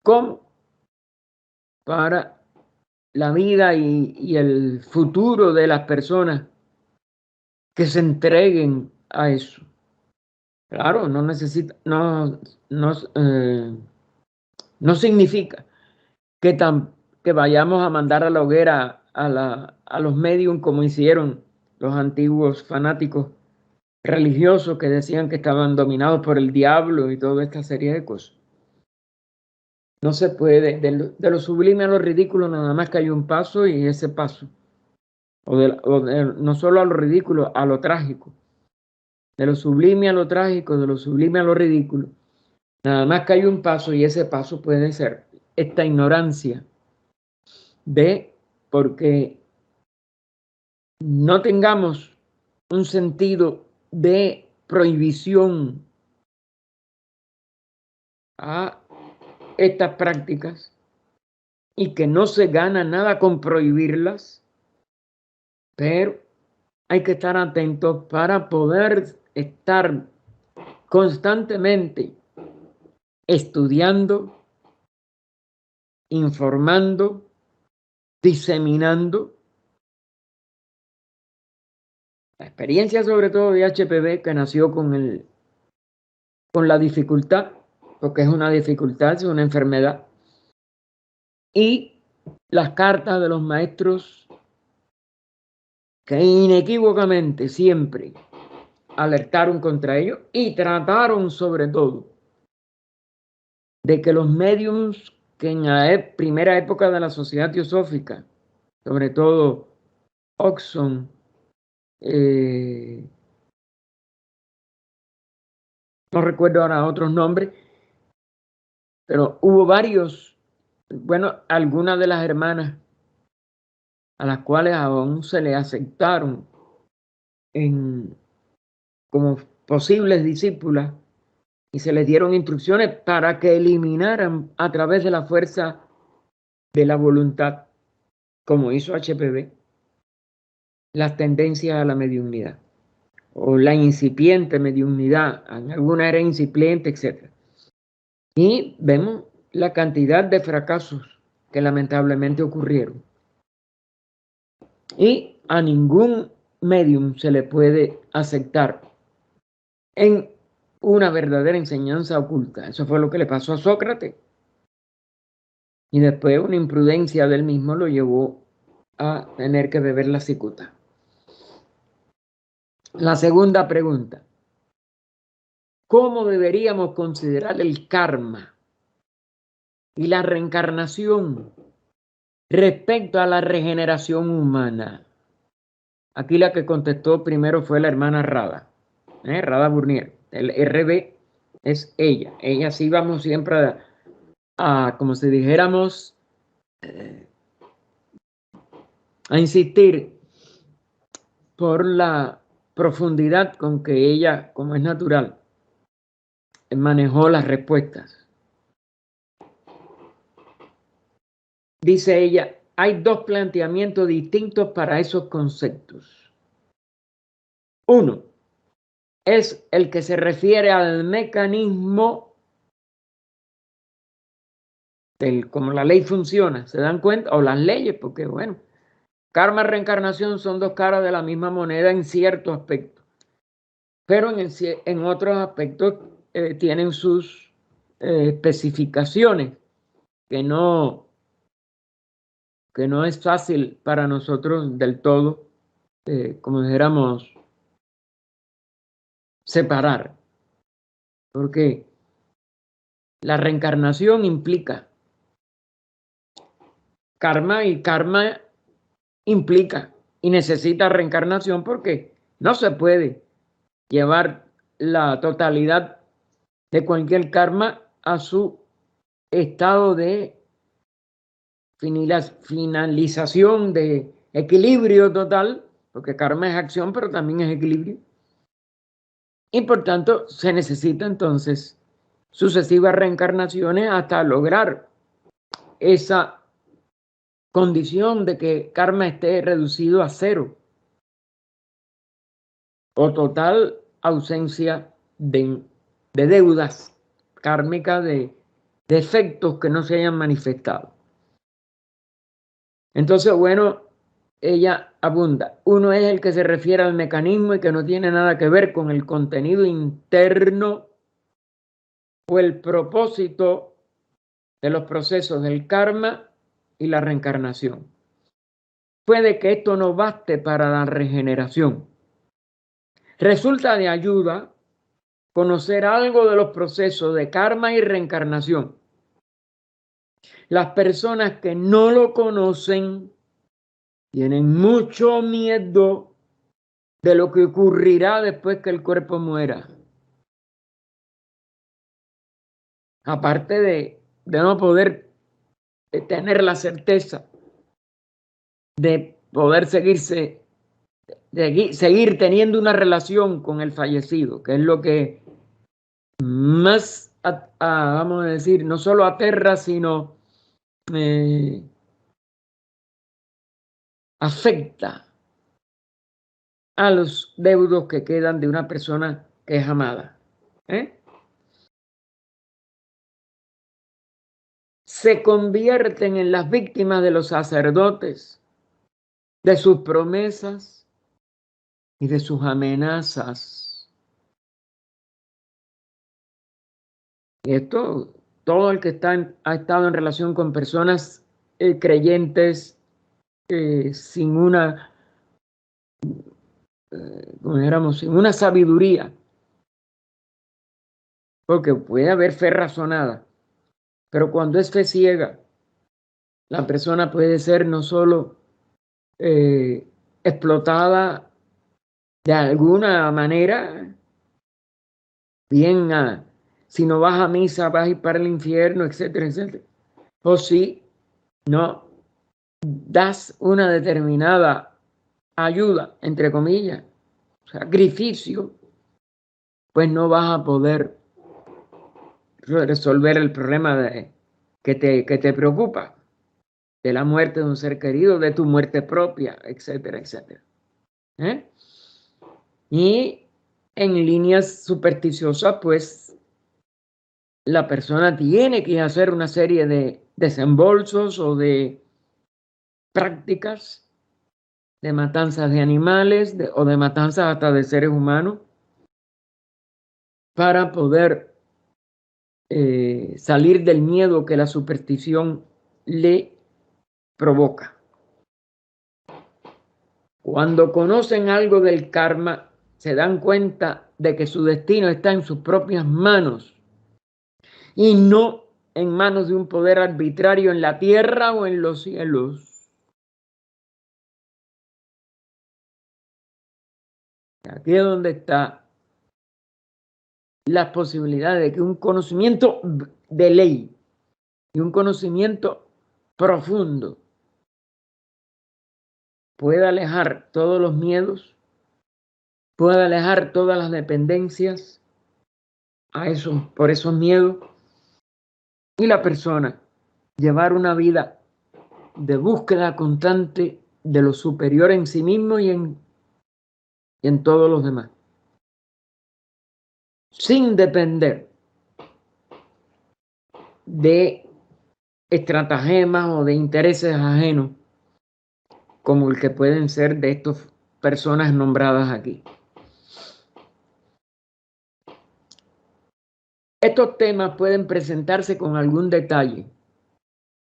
como para la vida y el futuro de las personas que se entreguen a eso. Claro, no necesita, no significa que vayamos a mandar a la hoguera a los medium como hicieron los antiguos fanáticos religiosos que decían que estaban dominados por el diablo y toda esta serie de cosas. No se puede, de lo sublime a lo ridículo nada más que hay un paso y ese paso, no solo a lo ridículo, a lo trágico, de lo sublime a lo trágico, de lo sublime a lo ridículo, nada más que hay un paso y ese paso puede ser esta ignorancia porque no tengamos un sentido de prohibición a estas prácticas y que no se gana nada con prohibirlas, pero hay que estar atentos para poder estar constantemente estudiando, informando, diseminando. La experiencia sobre todo de HPV que nació con la dificultad, porque es una dificultad, es una enfermedad, y las cartas de los maestros que inequívocamente siempre alertaron contra ello y trataron sobre todo de que los médiums que en la primera época de la sociedad teosófica, sobre todo Oxon, no recuerdo ahora otros nombres, pero hubo varios, bueno, algunas de las hermanas a las cuales aún se le aceptaron como posibles discípulas y se les dieron instrucciones para que eliminaran a través de la fuerza de la voluntad, como hizo HPV, las tendencias a la mediunidad o la incipiente mediunidad, alguna era incipiente, etc. Y vemos la cantidad de fracasos que lamentablemente ocurrieron. Y a ningún medium se le puede aceptar en una verdadera enseñanza oculta. Eso fue lo que le pasó a Sócrates. Y después una imprudencia del mismo lo llevó a tener que beber la cicuta. La segunda pregunta. ¿Cómo deberíamos considerar el karma y la reencarnación respecto a la regeneración humana? Aquí la que contestó primero fue la hermana Rada, Rada Burnier. El RB es ella. Ella sí vamos siempre como si dijéramos, a insistir por la profundidad con que ella, como es natural, manejó las respuestas. dice ella, hay dos planteamientos distintos para esos conceptos. Uno es el que se refiere al mecanismo del cómo la ley funciona, ¿se dan cuenta? O las leyes, porque bueno, karma y reencarnación son dos caras de la misma moneda en ciertos aspectos, pero en otros aspectos tienen sus especificaciones que no es fácil para nosotros del todo, como dijéramos, separar, porque la reencarnación implica karma y karma implica y necesita reencarnación porque no se puede llevar la totalidad de cualquier karma a su estado de finalización, de equilibrio total, porque karma es acción, pero también es equilibrio. Y por tanto, se necesita entonces sucesivas reencarnaciones hasta lograr esa condición de que karma esté reducido a cero o total ausencia de deudas kármicas, de efectos que no se hayan manifestado. Entonces, bueno, ella abunda. Uno es el que se refiere al mecanismo y que no tiene nada que ver con el contenido interno o el propósito de los procesos del karma y la reencarnación. Puede que esto no baste para la regeneración. Resulta de ayuda conocer algo de los procesos de karma y reencarnación. Las personas que no lo conocen tienen mucho miedo de lo que ocurrirá después que el cuerpo muera. Aparte de no poder tener la certeza de poder seguir teniendo una relación con el fallecido, que es lo que más, vamos a decir, no solo aterra, sino afecta a los deudos que quedan de una persona que es amada. Se convierten en las víctimas de los sacerdotes, de sus promesas y de sus amenazas. Y esto, todo el que ha estado en relación con personas creyentes sin una, como dijéramos, sin una sabiduría, porque puede haber fe razonada, pero cuando es fe ciega, la persona puede ser no solo explotada de alguna manera, bien, si no vas a misa vas a ir para el infierno, etcétera, etcétera. O si no das una determinada ayuda, entre comillas, sacrificio, pues no vas a poder resolver el problema que te preocupa, de la muerte de un ser querido, de tu muerte propia, etcétera, etcétera. Y en líneas supersticiosas, pues la persona tiene que hacer una serie de desembolsos o de prácticas de matanzas de animales o de matanzas hasta de seres humanos para poder salir del miedo que la superstición le provoca. Cuando conocen algo del karma, se dan cuenta de que su destino está en sus propias manos y no en manos de un poder arbitrario en la tierra o en los cielos. Aquí es donde está la posibilidad de que un conocimiento de ley y un conocimiento profundo pueda alejar todos los miedos, pueda alejar todas las dependencias por esos miedos, y la persona llevar una vida de búsqueda constante de lo superior en sí mismo y en todos los demás, sin depender de estratagemas o de intereses ajenos, como el que pueden ser de estas personas nombradas aquí. Estos temas pueden presentarse con algún detalle,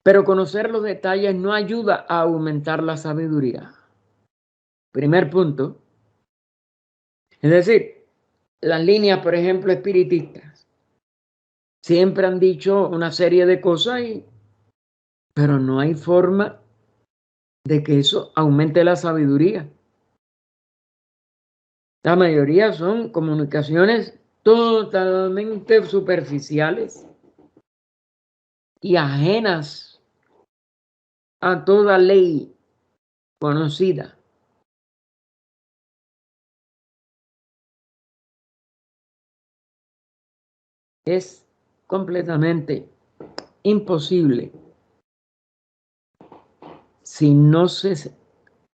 pero conocer los detalles no ayuda a aumentar la sabiduría. Primer punto. Es decir, las líneas, por ejemplo, espiritistas, siempre han dicho una serie de cosas, pero no hay forma de que eso aumente la sabiduría. La mayoría son comunicaciones totalmente superficiales y ajenas a toda ley conocida. Es completamente imposible si no se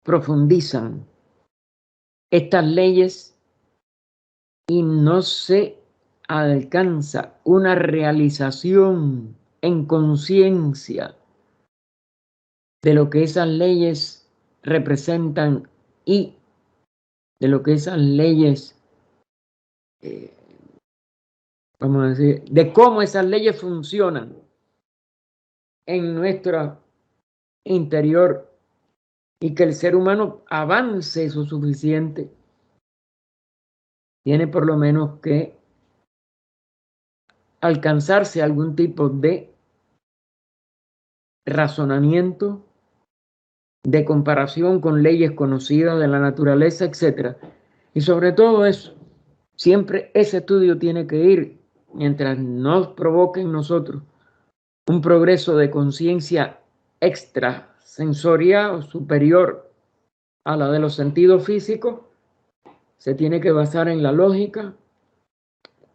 profundizan estas leyes y no se alcanza una realización en conciencia de lo que esas leyes representan y de lo que esas leyes, vamos a decir, de cómo esas leyes funcionan en nuestro interior, y que el ser humano avance eso suficiente, tiene por lo menos que alcanzarse algún tipo de razonamiento, de comparación con leyes conocidas de la naturaleza, etc. Y sobre todo eso, siempre ese estudio tiene que ir, mientras nos provoque en nosotros un progreso de conciencia extrasensorial o superior a la de los sentidos físicos, se tiene que basar en la lógica,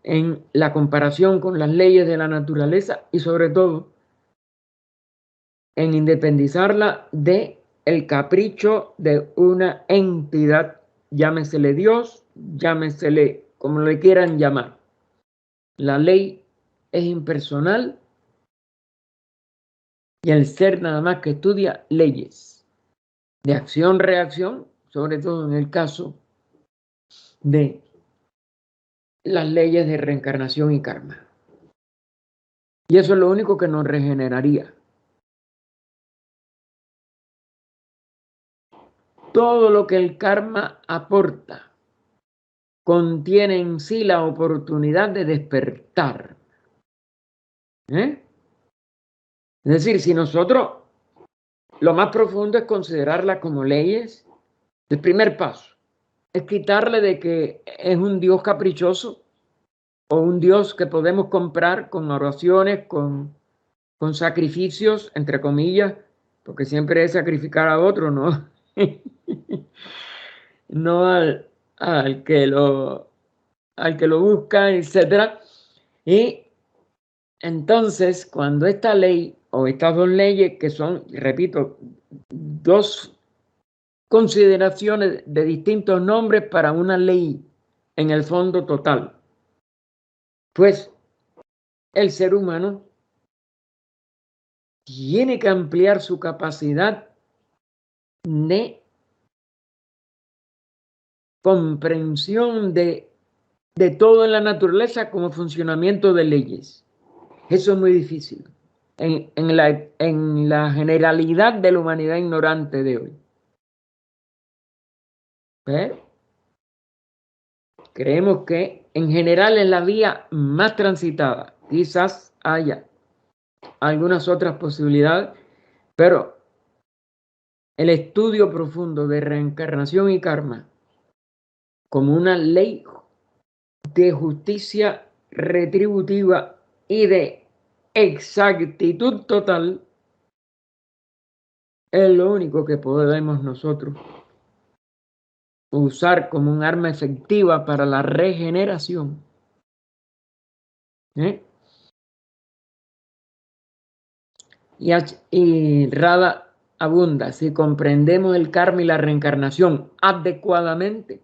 en la comparación con las leyes de la naturaleza y sobre todo en independizarla de el capricho de una entidad, llámesele Dios, llámesele como le quieran llamar. La ley es impersonal y el ser nada más que estudia leyes de acción-reacción, sobre todo en el caso de las leyes de reencarnación y karma. Y eso es lo único que nos regeneraría. Todo lo que el karma aporta contiene en sí la oportunidad de despertar. Es decir, si nosotros lo más profundo es considerarla como leyes, el primer paso es quitarle de que es un Dios caprichoso o un Dios que podemos comprar con oraciones, con sacrificios, entre comillas, porque siempre es sacrificar a otro, ¿no? No al que lo busca, etcétera. Y entonces, cuando esta ley o estas dos leyes, que son, repito, dos consideraciones de distintos nombres para una ley en el fondo total, pues el ser humano tiene que ampliar su capacidad de comprensión de todo en la naturaleza como funcionamiento de leyes. Eso es muy difícil en la generalidad de la humanidad ignorante de hoy. Pero creemos que en general es la vía más transitada. Quizás haya algunas otras posibilidades, pero el estudio profundo de reencarnación y karma como una ley de justicia retributiva y de exactitud total es lo único que podemos nosotros usar como un arma efectiva para la regeneración. Y Radha abunda. Si comprendemos el karma y la reencarnación adecuadamente,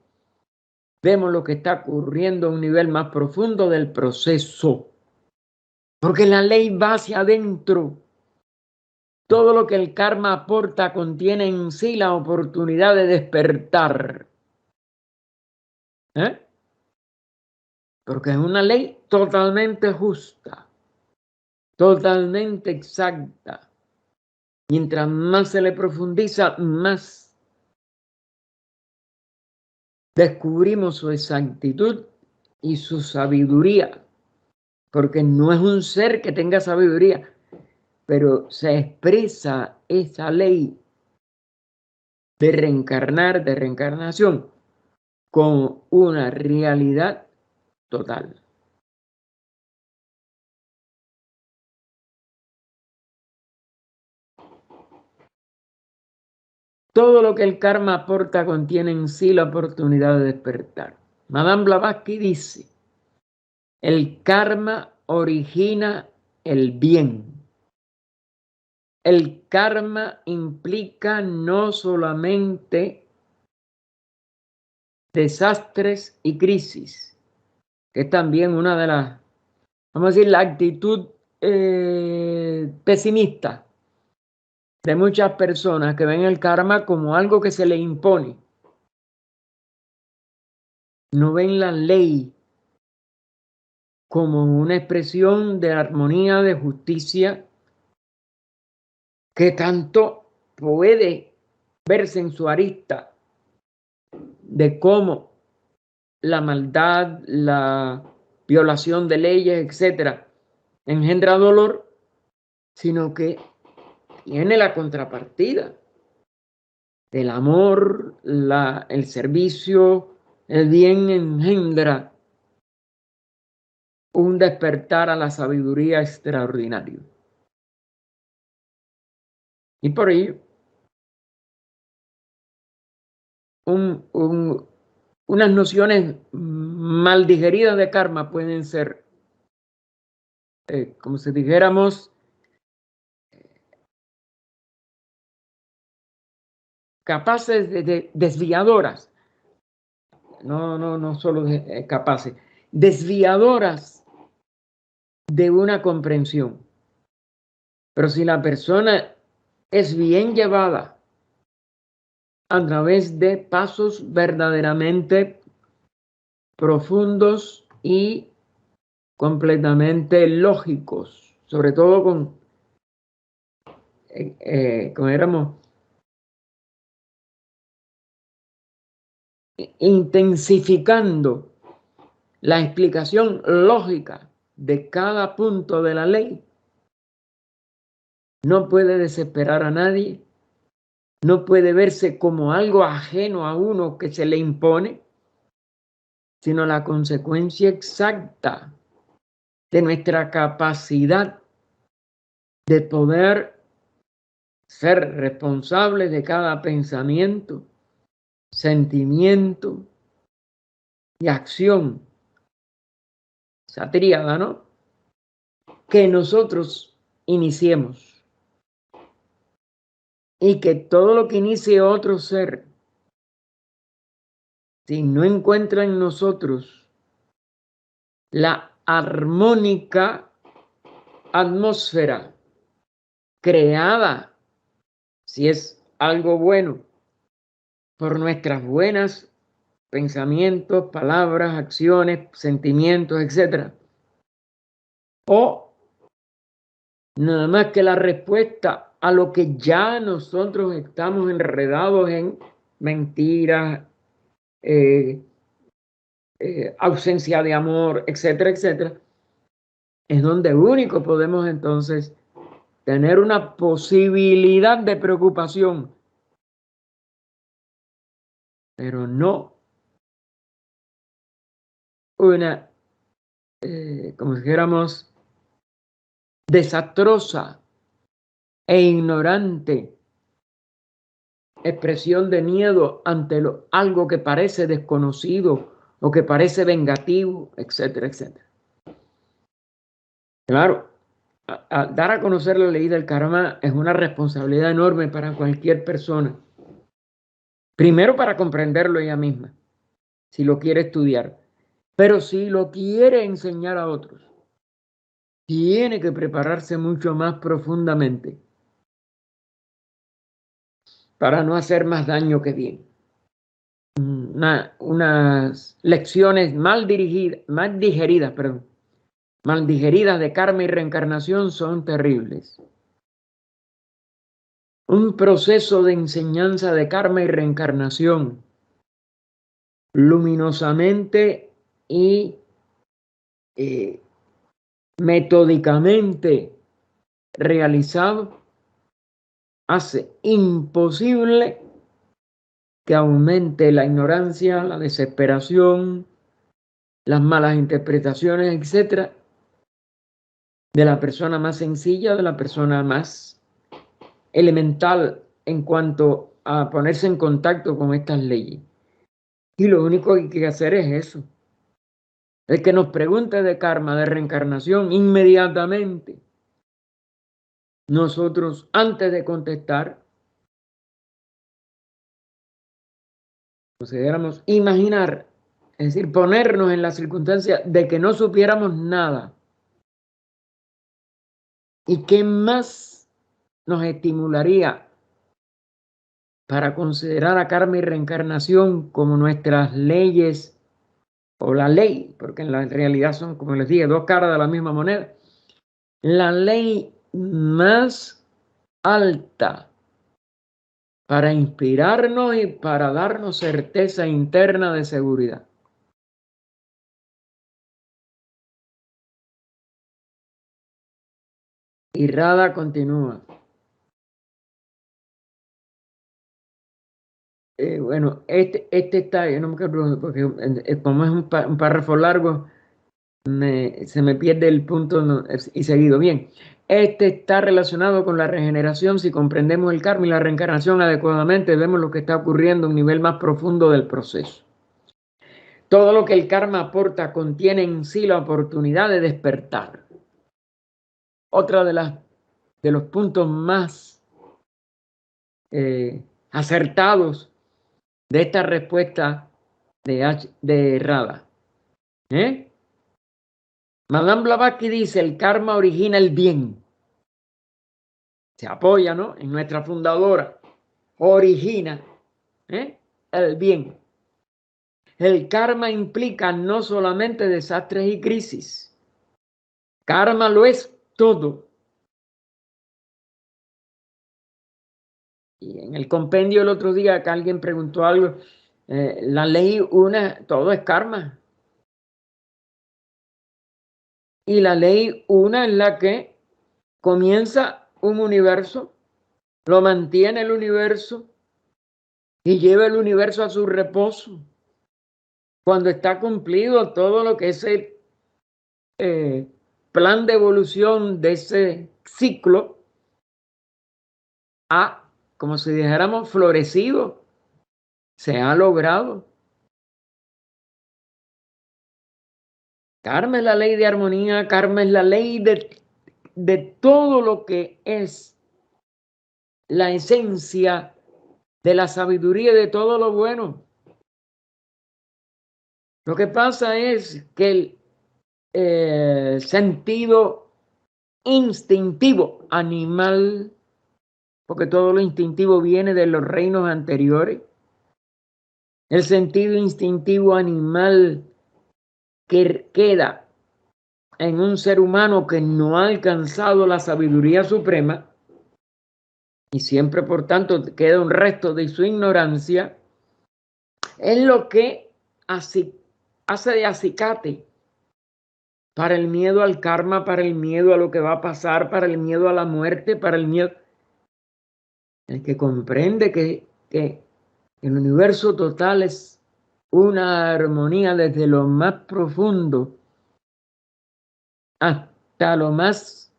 vemos lo que está ocurriendo a un nivel más profundo del proceso. Porque la ley va hacia adentro. Todo lo que el karma aporta contiene en sí la oportunidad de despertar. Porque es una ley totalmente justa, totalmente exacta. Mientras más se le profundiza, más descubrimos su exactitud y su sabiduría. Porque no es un ser que tenga sabiduría, pero se expresa esa ley de reencarnar, de reencarnación, con una realidad total. Todo lo que el karma aporta contiene en sí la oportunidad de despertar. Madame Blavatsky dice, el karma origina el bien. El karma implica no solamente desastres y crisis, que es también una de las, vamos a decir, la actitud pesimista de muchas personas que ven el karma como algo que se le impone. No ven la ley como una expresión de armonía, de justicia, que tanto puede verse en su arista de cómo la maldad, la violación de leyes, etcétera, engendra dolor, sino que tiene la contrapartida del amor, el servicio, el bien engendra un despertar a la sabiduría extraordinario. Y por ello, unas nociones mal digeridas de karma pueden ser, como si dijéramos, capaces de desviadoras, no solo capaces, desviadoras de una comprensión. Pero si la persona es bien llevada a través de pasos verdaderamente profundos y completamente lógicos, sobre todo con éramos intensificando la explicación lógica de cada punto de la ley, no puede desesperar a nadie, no puede verse como algo ajeno a uno que se le impone, sino la consecuencia exacta de nuestra capacidad de poder ser responsables de cada pensamiento, sentimiento y acción. Esa tríada, ¿no? Que nosotros iniciemos. Y que todo lo que inicie otro ser, si no encuentra en nosotros la armónica atmósfera creada, si es algo bueno, por nuestras buenas pensamientos, palabras, acciones, sentimientos, etc. O nada más que la respuesta a lo que ya nosotros estamos enredados en mentiras, ausencia de amor, etcétera, etcétera, es donde único podemos entonces tener una posibilidad de preocupación, pero no una, como dijéramos, desastrosa e ignorante expresión de miedo ante algo que parece desconocido o que parece vengativo, etcétera, etcétera. Claro, dar a conocer la ley del karma es una responsabilidad enorme para cualquier persona. Primero, para comprenderlo ella misma, si lo quiere estudiar. Pero si lo quiere enseñar a otros, tiene que prepararse mucho más profundamente para no hacer más daño que bien. Unas lecciones mal digeridas de karma y reencarnación son terribles. Un proceso de enseñanza de karma y reencarnación luminosamente y metódicamente realizado hace imposible que aumente la ignorancia, la desesperación, las malas interpretaciones, etcétera, de la persona más sencilla, de la persona más elemental en cuanto a ponerse en contacto con estas leyes. Y lo único que hay que hacer es eso. El que nos pregunte de karma, de reencarnación, inmediatamente nosotros, antes de contestar, consideramos imaginar, es decir, ponernos en la circunstancia de que no supiéramos nada. ¿Y qué más nos estimularía para considerar a karma y reencarnación como nuestras leyes o la ley? Porque en la realidad son, como les dije, dos caras de la misma moneda. La ley más alta para inspirarnos y para darnos certeza interna de seguridad. Y Radha continúa. Bueno, este está, yo no me acuerdo, porque como es un párrafo largo, se me pierde el punto y seguido. Bien, este está relacionado con la regeneración. Si comprendemos el karma y la reencarnación adecuadamente, vemos lo que está ocurriendo a un nivel más profundo del proceso. Todo lo que el karma aporta contiene en sí la oportunidad de despertar. Otra de los puntos más acertados de esta respuesta de Radha. Madame Blavatsky dice: el karma origina el bien. Se apoya, ¿no?, en nuestra fundadora. Origina el bien. El karma implica no solamente desastres y crisis. Karma lo es todo. Y en el compendio el otro día que alguien preguntó algo, la ley una, todo es karma. Y la ley una es la que comienza un universo, lo mantiene el universo y lleva el universo a su reposo. Cuando está cumplido todo lo que es el plan de evolución de ese ciclo, como si dijéramos, florecido, se ha logrado. Karma es la ley de armonía, karma es la ley de todo lo que es la esencia de la sabiduría y de todo lo bueno. Lo que pasa es que el sentido instintivo animal, porque todo lo instintivo viene de los reinos anteriores, el sentido instintivo animal que queda en un ser humano que no ha alcanzado la sabiduría suprema y siempre por tanto queda un resto de su ignorancia, es lo que hace de acicate para el miedo al karma, para el miedo a lo que va a pasar, para el miedo a la muerte, para el miedo. El que comprende que el universo total es una armonía desde lo más profundo hasta lo más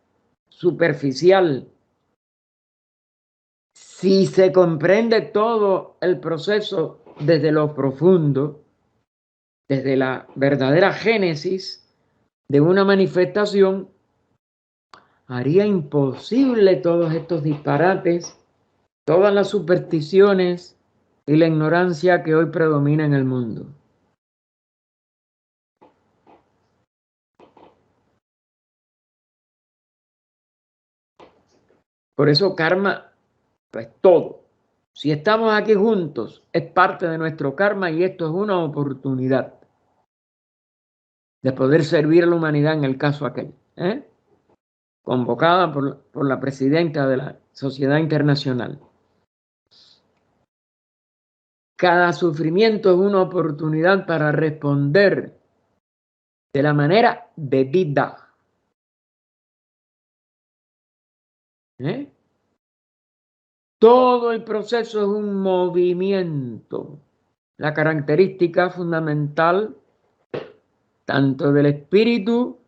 superficial. Si se comprende todo el proceso desde lo profundo, desde la verdadera génesis de una manifestación, haría imposible todos estos disparates, todas las supersticiones y la ignorancia que hoy predomina en el mundo. Por eso karma, pues todo. Si estamos aquí juntos, es parte de nuestro karma y esto es una oportunidad de poder servir a la humanidad en el caso aquel, convocada por la presidenta de la Sociedad Internacional. Cada sufrimiento es una oportunidad para responder de la manera debida. Todo el proceso es un movimiento. La característica fundamental tanto del espíritu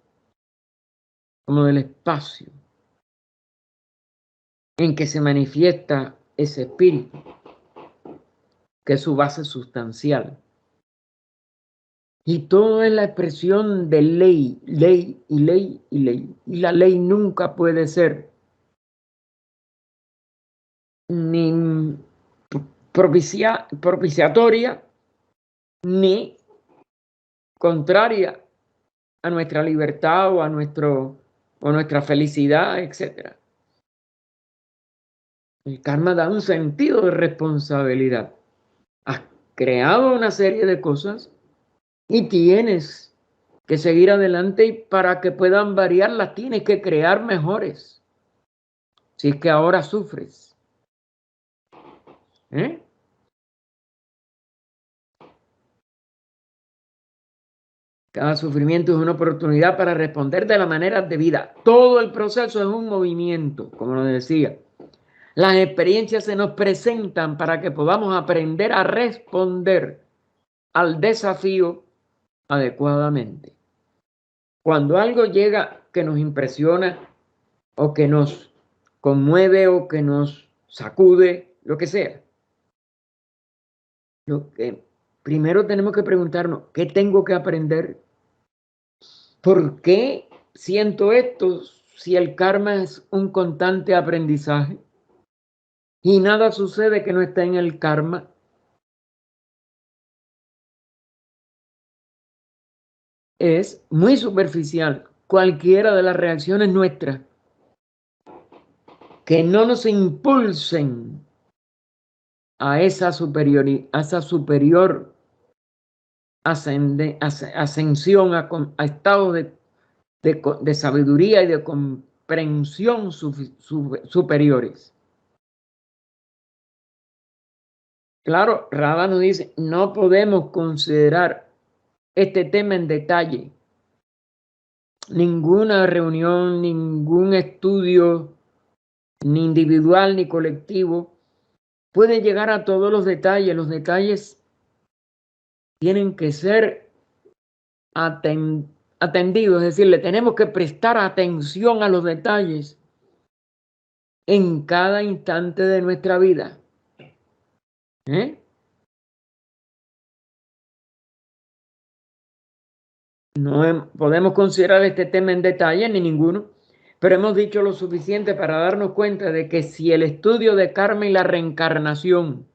como del espacio en que se manifiesta ese espíritu, que es su base sustancial. Y todo es la expresión de ley, ley y ley y ley. Y la ley nunca puede ser ni propiciatoria ni contraria a nuestra libertad o a nuestra felicidad, etc. El karma da un sentido de responsabilidad. Has creado una serie de cosas y tienes que seguir adelante y para que puedan variarlas tienes que crear mejores. Si es que ahora sufres. Cada sufrimiento es una oportunidad para responder de la manera debida. Todo el proceso es un movimiento, como lo decía. Las experiencias se nos presentan para que podamos aprender a responder al desafío adecuadamente. Cuando algo llega que nos impresiona o que nos conmueve o que nos sacude, lo que sea, lo que primero tenemos que preguntarnos, ¿qué tengo que aprender? ¿Por qué siento esto si el karma es un constante aprendizaje? Y nada sucede que no esté en el karma. Es muy superficial cualquiera de las reacciones nuestras que no nos impulsen a esa superior ascensión a estados de sabiduría y de comprensión superiores. Claro, Rada nos dice, no podemos considerar este tema en detalle. Ninguna reunión, ningún estudio, ni individual ni colectivo, puede llegar a todos los detalles. Los detalles tienen que ser atendidos, es decir, le tenemos que prestar atención a los detalles en cada instante de nuestra vida. No podemos considerar este tema en detalle, ni ninguno, pero hemos dicho lo suficiente para darnos cuenta de que si el estudio de karma y la reencarnación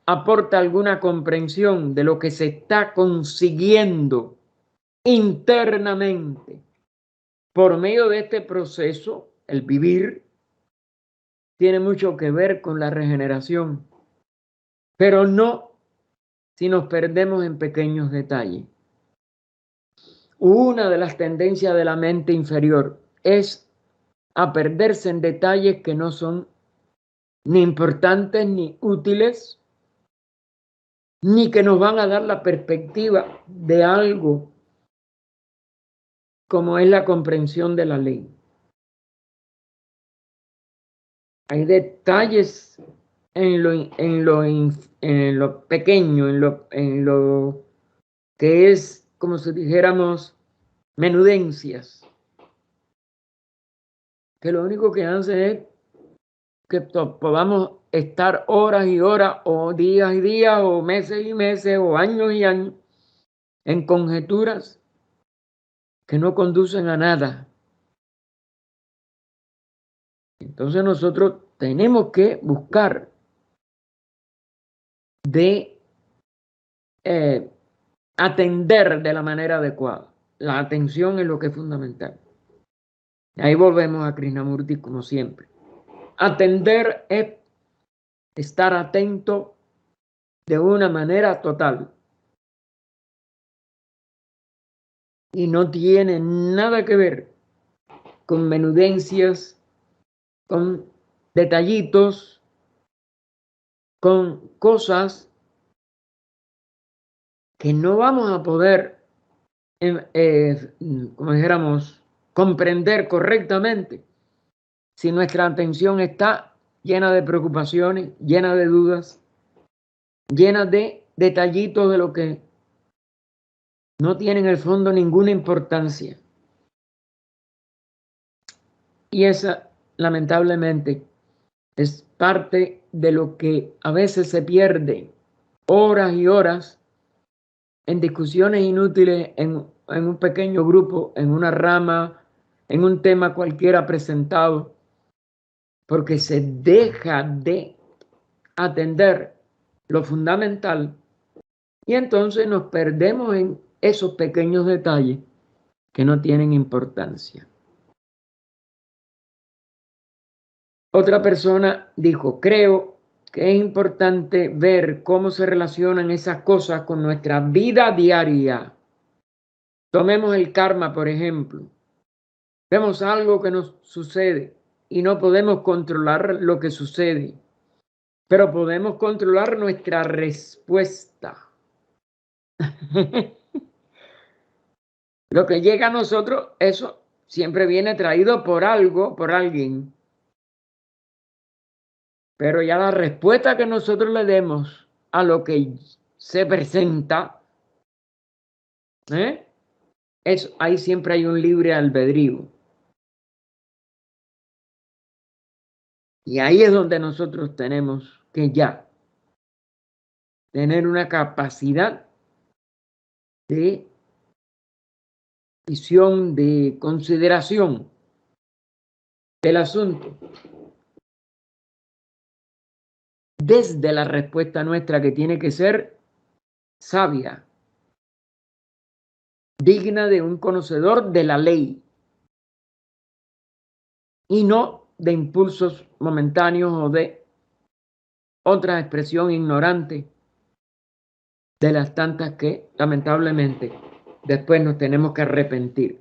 aporta alguna comprensión de lo que se está consiguiendo internamente por medio de este proceso, el vivir, tiene mucho que ver con la regeneración, pero no si nos perdemos en pequeños detalles. Una de las tendencias de la mente inferior es a perderse en detalles que no son ni importantes ni útiles, ni que nos van a dar la perspectiva de algo como es la comprensión de la ley. Hay detalles en lo pequeño, en lo que es, como si dijéramos, menudencias, que lo único que hacen es que podamos estar horas y horas, o días y días, o meses y meses, o años y años, en conjeturas que no conducen a nada. Entonces nosotros tenemos que buscar de atender de la manera adecuada. La atención es lo que es fundamental. Ahí volvemos a Krishnamurti como siempre. Atender es estar atento de una manera total. Y no tiene nada que ver con menudencias, con detallitos, con cosas que no vamos a poder, como dijéramos, comprender correctamente si nuestra atención está llena de preocupaciones, llena de dudas, llena de detallitos de lo que no tienen en el fondo ninguna importancia. Y esa, lamentablemente, es parte de lo que a veces se pierde horas y horas en discusiones inútiles en un pequeño grupo, en una rama, en un tema cualquiera presentado, porque se deja de atender lo fundamental y entonces nos perdemos en esos pequeños detalles que no tienen importancia. Otra persona dijo, creo que es importante ver cómo se relacionan esas cosas con nuestra vida diaria. Tomemos el karma, por ejemplo. Vemos algo que nos sucede y no podemos controlar lo que sucede, pero podemos controlar nuestra respuesta. Lo que llega a nosotros, eso siempre viene traído por algo, por alguien. Pero ya la respuesta que nosotros le demos a lo que se presenta, ahí siempre hay un libre albedrío. Y ahí es donde nosotros tenemos que ya tener una capacidad de visión, de consideración del asunto desde la respuesta nuestra, que tiene que ser sabia, digna de un conocedor de la ley y no de impulsos momentáneos o de otra expresión ignorante de las tantas que lamentablemente después nos tenemos que arrepentir.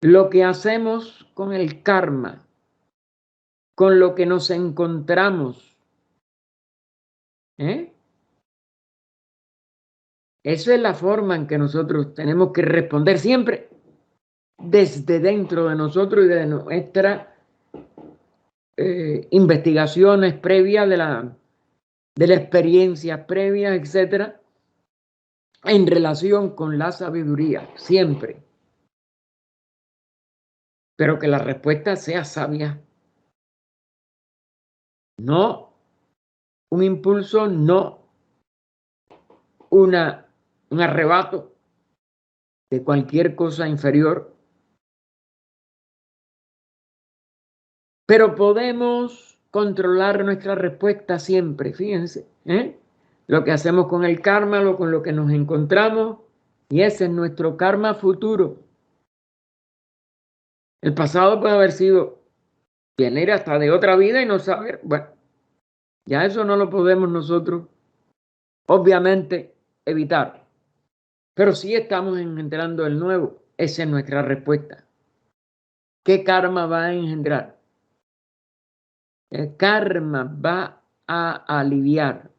Lo que hacemos con el karma, con lo que nos encontramos, esa es la forma en que nosotros tenemos que responder siempre desde dentro de nosotros y de nuestras investigaciones previas de la experiencia previa, etcétera, en relación con la sabiduría, siempre. Pero que la respuesta sea sabia. No un impulso, no un arrebato de cualquier cosa inferior. Pero podemos controlar nuestra respuesta siempre, fíjense, lo que hacemos con el karma, con lo que nos encontramos, y ese es nuestro karma futuro. El pasado puede haber sido, venir hasta de otra vida y no saber, bueno, ya eso no lo podemos nosotros, obviamente, evitar. Pero sí estamos engendrando el nuevo, esa es nuestra respuesta. ¿Qué karma va a engendrar? El karma va a aliviar.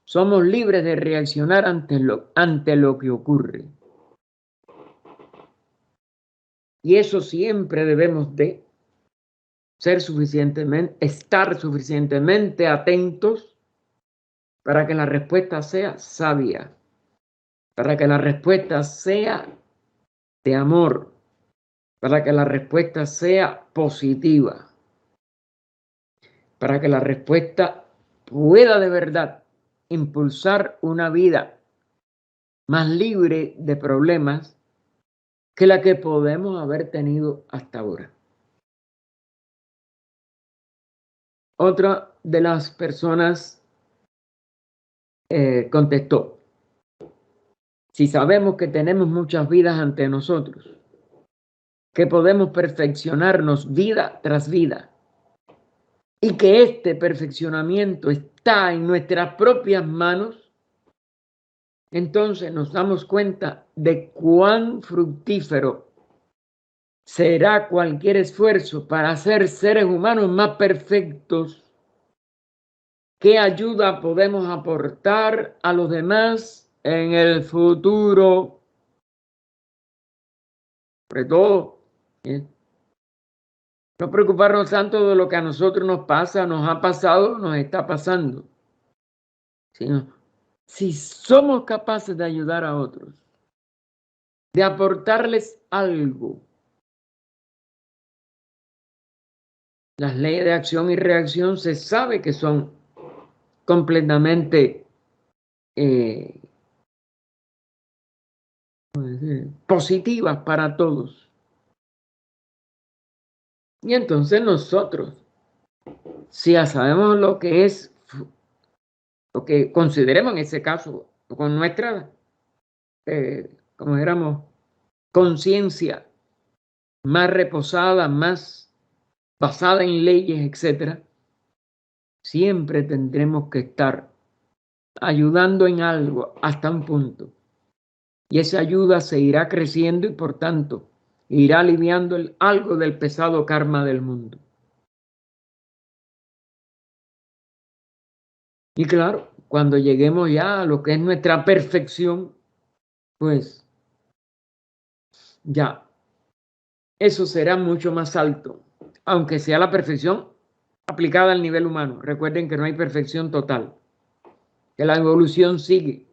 Somos libres de reaccionar ante lo que ocurre. Y eso siempre debemos de estar suficientemente atentos para que la respuesta sea sabia, para que la respuesta sea de amor, para que la respuesta sea positiva, para que la respuesta pueda de verdad impulsar una vida más libre de problemas que la que podemos haber tenido hasta ahora. Otra de las personas contestó: si sabemos que tenemos muchas vidas ante nosotros, que podemos perfeccionarnos vida tras vida, y que este perfeccionamiento está en nuestras propias manos, entonces nos damos cuenta de cuán fructífero será cualquier esfuerzo para ser seres humanos más perfectos. ¿Qué ayuda podemos aportar a los demás en el futuro? Sobre todo, no preocuparnos tanto de lo que a nosotros nos pasa, nos ha pasado, nos está pasando, sino si somos capaces de ayudar a otros, de aportarles algo. Las leyes de acción y reacción se sabe que son completamente positivas para todos. Y entonces nosotros, si ya sabemos lo que es, lo que consideremos en ese caso, con nuestra, como éramos, conciencia más reposada, más basada en leyes, etcétera, siempre tendremos que estar ayudando en algo hasta un punto. Y esa ayuda se irá creciendo y por tanto irá aliviando algo del pesado karma del mundo. Y claro, cuando lleguemos ya a lo que es nuestra perfección, pues ya eso será mucho más alto, aunque sea la perfección aplicada al nivel humano. Recuerden que no hay perfección total, que la evolución sigue,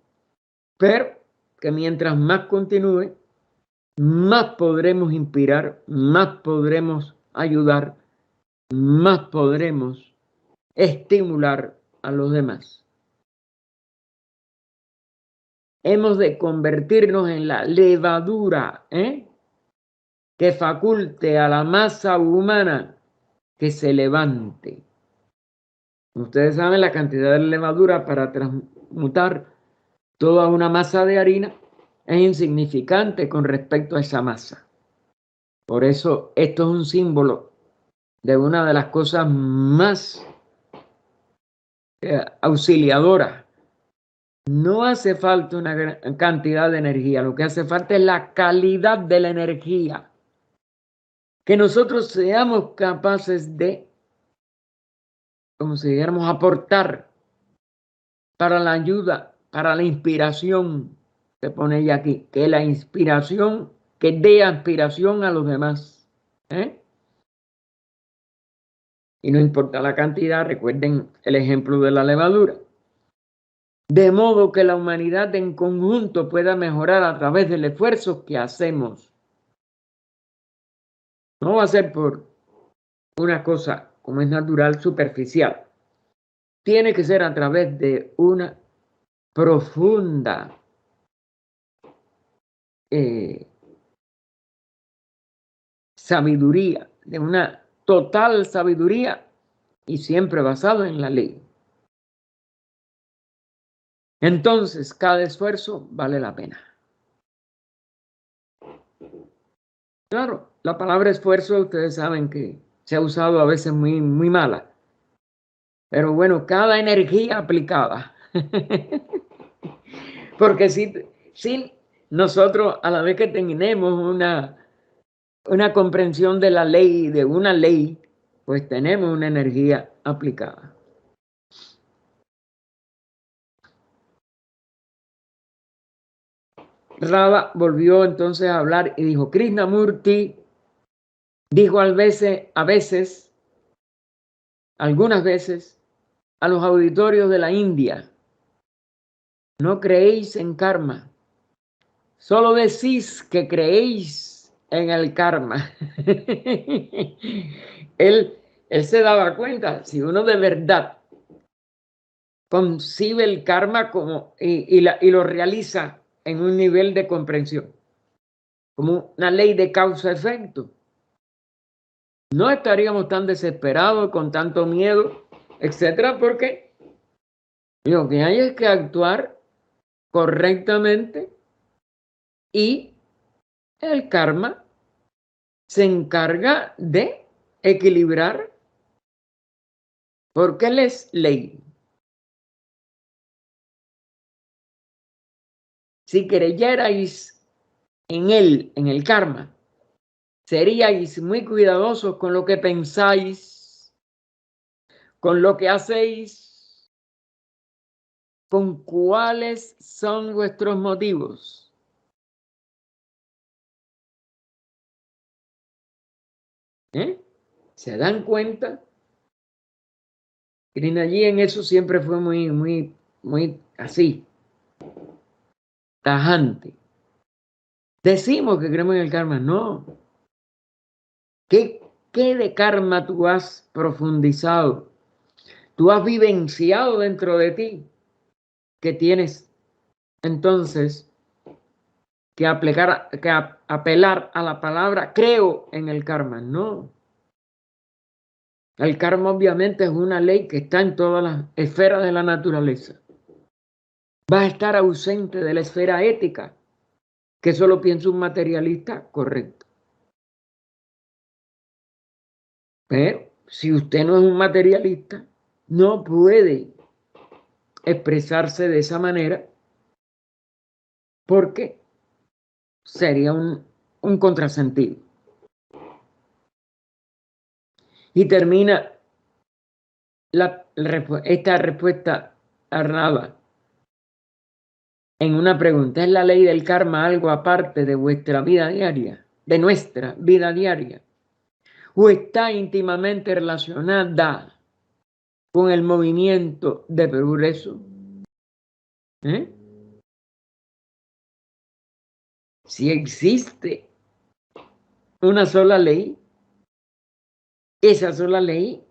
pero que mientras más continúe, más podremos inspirar, más podremos ayudar, más podremos estimular a los demás. Hemos de convertirnos en la levadura, que faculte a la masa humana que se levante. Ustedes saben la cantidad de levadura para transmutar toda una masa de harina es insignificante con respecto a esa masa. Por eso esto es un símbolo de una de las cosas más auxiliadoras. No hace falta una gran cantidad de energía, lo que hace falta es la calidad de la energía. Que nosotros seamos capaces de, como si dijéramos, aportar para la ayuda, para la inspiración, se pone ella aquí, que la inspiración, que dé aspiración a los demás. Y no importa la cantidad, recuerden el ejemplo de la levadura. De modo que la humanidad en conjunto pueda mejorar a través del esfuerzo que hacemos. No va a ser por una cosa, como es natural, superficial. Tiene que ser a través de una profunda sabiduría, de una total sabiduría y siempre basado en la ley. Entonces, cada esfuerzo vale la pena. Claro, la palabra esfuerzo, ustedes saben que se ha usado a veces muy mala. Pero bueno, cada energía aplicada. Porque si nosotros, a la vez que tenemos una comprensión de la ley, de una ley, pues tenemos una energía aplicada. Rava volvió entonces a hablar y dijo: Krishnamurti dijo algunas veces, a los auditorios de la India: no creéis en karma, solo decís que creéis en el karma. él se daba cuenta, si uno de verdad concibe el karma como y lo realiza en un nivel de comprensión, como una ley de causa-efecto. No estaríamos tan desesperados, con tanto miedo, etcétera, porque lo que hay es que actuar correctamente y el karma se encarga de equilibrar porque él es ley. Si creyerais en él, en el karma, seríais muy cuidadosos con lo que pensáis, con lo que hacéis, con cuáles son vuestros motivos. ¿Se dan cuenta? Allí en eso siempre fue muy así, tajante. Decimos que creemos en el karma, no. ¿Qué de karma tú has profundizado? Tú has vivenciado dentro de ti que tienes entonces que apelar a la palabra creo en el karma. No. El karma obviamente es una ley que está en todas las esferas de la naturaleza. Va a estar ausente de la esfera ética, que solo piensa un materialista, correcto. Pero si usted no es un materialista, no puede expresarse de esa manera porque sería un contrasentido. Y termina esta respuesta arnada en una pregunta. ¿Es la ley del karma algo aparte de vuestra vida diaria, de nuestra vida diaria? ¿O está íntimamente relacionada con el movimiento de progreso? Si existe una sola ley, esa sola ley,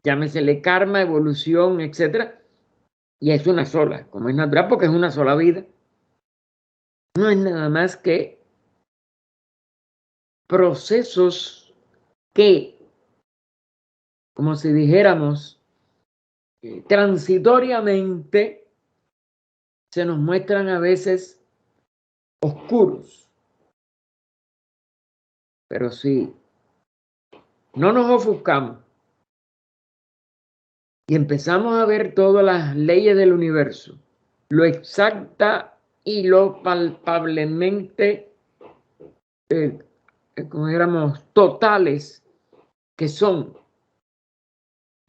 llámesele karma, evolución, etcétera, y es una sola, como es natural, porque es una sola vida. No es nada más que procesos que, como si dijéramos, transitoriamente se nos muestran a veces oscuros. Pero si no nos ofuscamos y empezamos a ver todas las leyes del universo, lo exacta y lo palpablemente, como dijéramos, totales que son,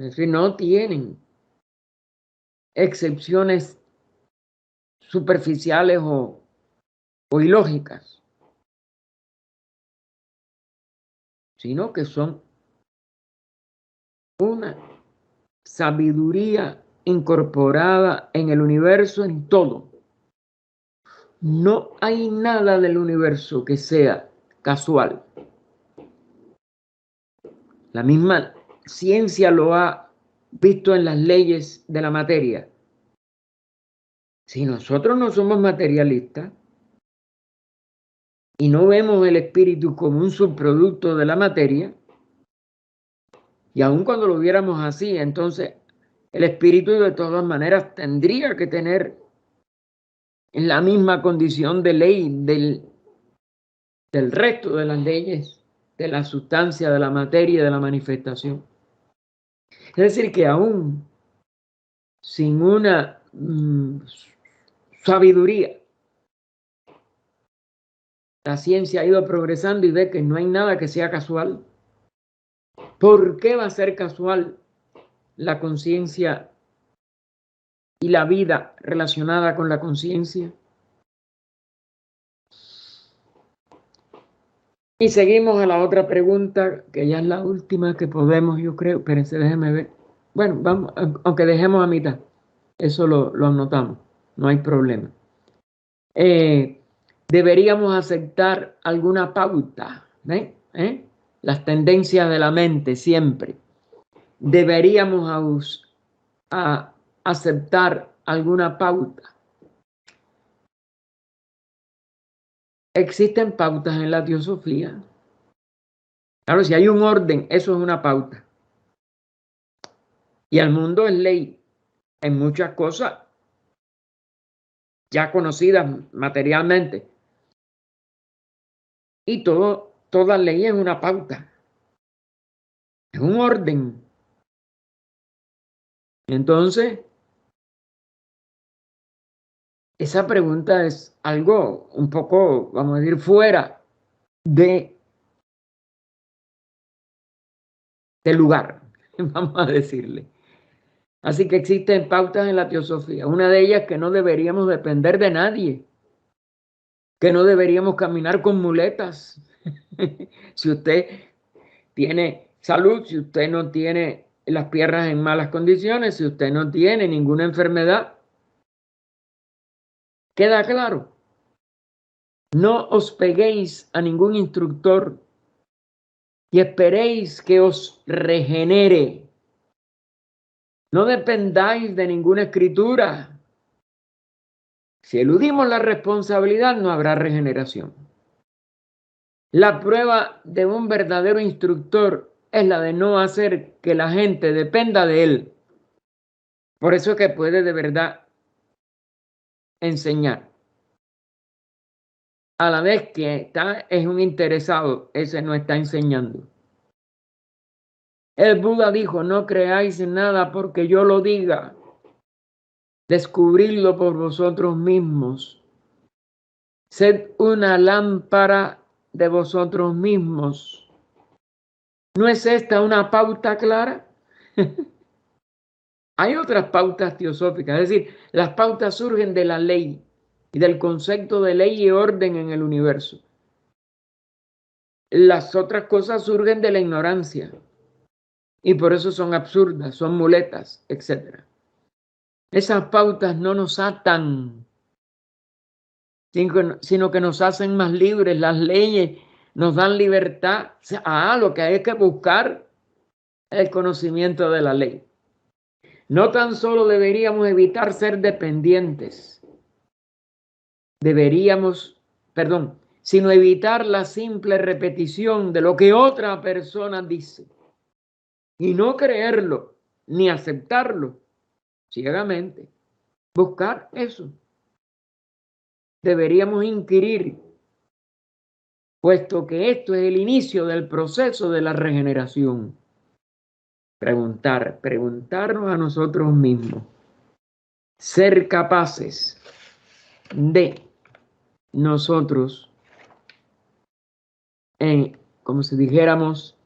es decir, no tienen excepciones superficiales o ilógicas, sino que son una sabiduría incorporada en el universo, en todo. No hay nada del universo que sea casual. La misma ciencia lo ha visto en las leyes de la materia. Si nosotros no somos materialistas y no vemos el espíritu como un subproducto de la materia, y aun cuando lo viéramos así, entonces el espíritu de todas maneras tendría que tener en la misma condición de ley del resto de las leyes, de la sustancia, de la materia, de la manifestación. Es decir, que aún sin una sabiduría, la ciencia ha ido progresando y ve que no hay nada que sea casual. ¿Por qué va a ser casual la conciencia y la vida relacionada con la conciencia? Y seguimos a la otra pregunta, que ya es la última que podemos, yo creo. Espérense, déjenme ver. Bueno, vamos, aunque dejemos a mitad. Eso lo anotamos, no hay problema. Deberíamos aceptar alguna pauta, las tendencias de la mente siempre. Deberíamos aceptar alguna pauta. existen pautas en la teosofía. Claro, si hay un orden, eso es una pauta. Y el mundo es ley en muchas cosas ya conocidas materialmente. Y toda ley es una pauta. Es un orden. Entonces, esa pregunta es algo un poco, vamos a decir, fuera de lugar, vamos a decirle. Así que existen pautas en la teosofía. Una de ellas que no deberíamos depender de nadie, que no deberíamos caminar con muletas. Si usted tiene salud, si usted no tiene las piernas en malas condiciones, si usted no tiene ninguna enfermedad, ¿queda claro? No os peguéis a ningún instructor y esperéis que os regenere. No dependáis de ninguna escritura. Si eludimos la responsabilidad, no habrá regeneración. La prueba de un verdadero instructor es la de no hacer que la gente dependa de él. Por eso es que puede de verdad enseñar. A la vez que es un interesado, ese no está enseñando. El Buda dijo, no creáis en nada porque yo lo diga. Descubridlo por vosotros mismos. Sed una lámpara de vosotros mismos. ¿No es esta una pauta clara? Hay otras pautas teosóficas, es decir, las pautas surgen de la ley y del concepto de ley y orden en el universo. Las otras cosas surgen de la ignorancia y por eso son absurdas, son muletas, etc. Esas pautas no nos atan, sino que nos hacen más libres. Las leyes nos dan libertad. Lo que hay que buscar es el conocimiento de la ley. No tan solo deberíamos evitar ser dependientes, sino evitar la simple repetición de lo que otra persona dice y no creerlo ni aceptarlo ciegamente. Buscar eso. Deberíamos inquirir, puesto que esto es el inicio del proceso de la regeneración. Preguntarnos a nosotros mismos, ser capaces de nosotros, como si dijéramos,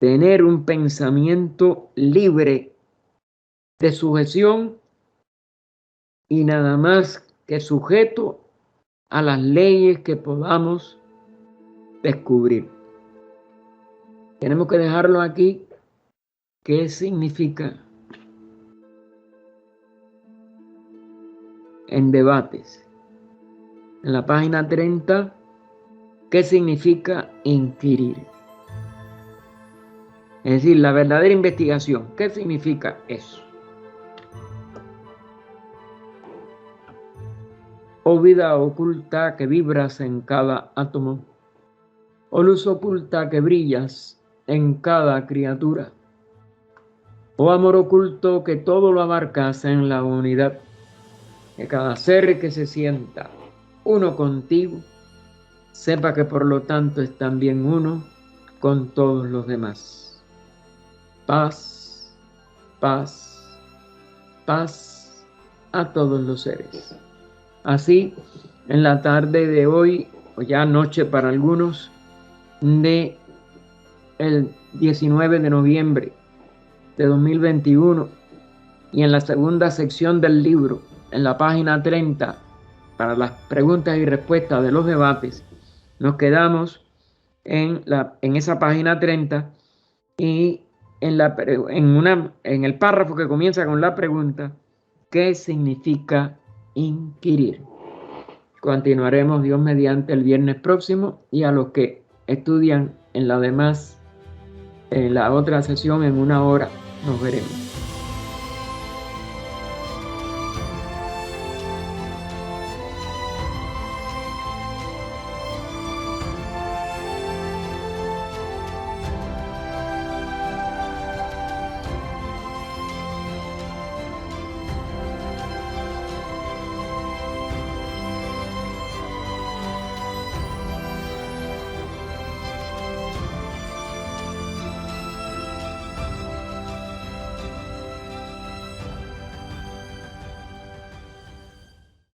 tener un pensamiento libre de sujeción y nada más que sujeto a las leyes que podamos descubrir. Tenemos que dejarlo aquí. ¿Qué significa en debates? En la página 30, ¿qué significa inquirir? Es decir, la verdadera investigación. ¿Qué significa eso? Oh vida oculta que vibras en cada átomo, oh luz oculta que brillas en cada criatura, oh amor oculto que todo lo abarcas en la unidad, que cada ser que se sienta uno contigo, sepa que por lo tanto es también uno con todos los demás. Paz, paz, paz a todos los seres. Así, en la tarde de hoy, o ya noche para algunos, de el 19 de noviembre de 2021, y en la segunda sección del libro, en la página 30, para las preguntas y respuestas de los debates, nos quedamos en esa página 30 y en el párrafo que comienza con la pregunta, ¿qué significa inquirir? Continuaremos Dios mediante el viernes próximo, y a los que estudian en la otra sesión en 1 hora, nos veremos.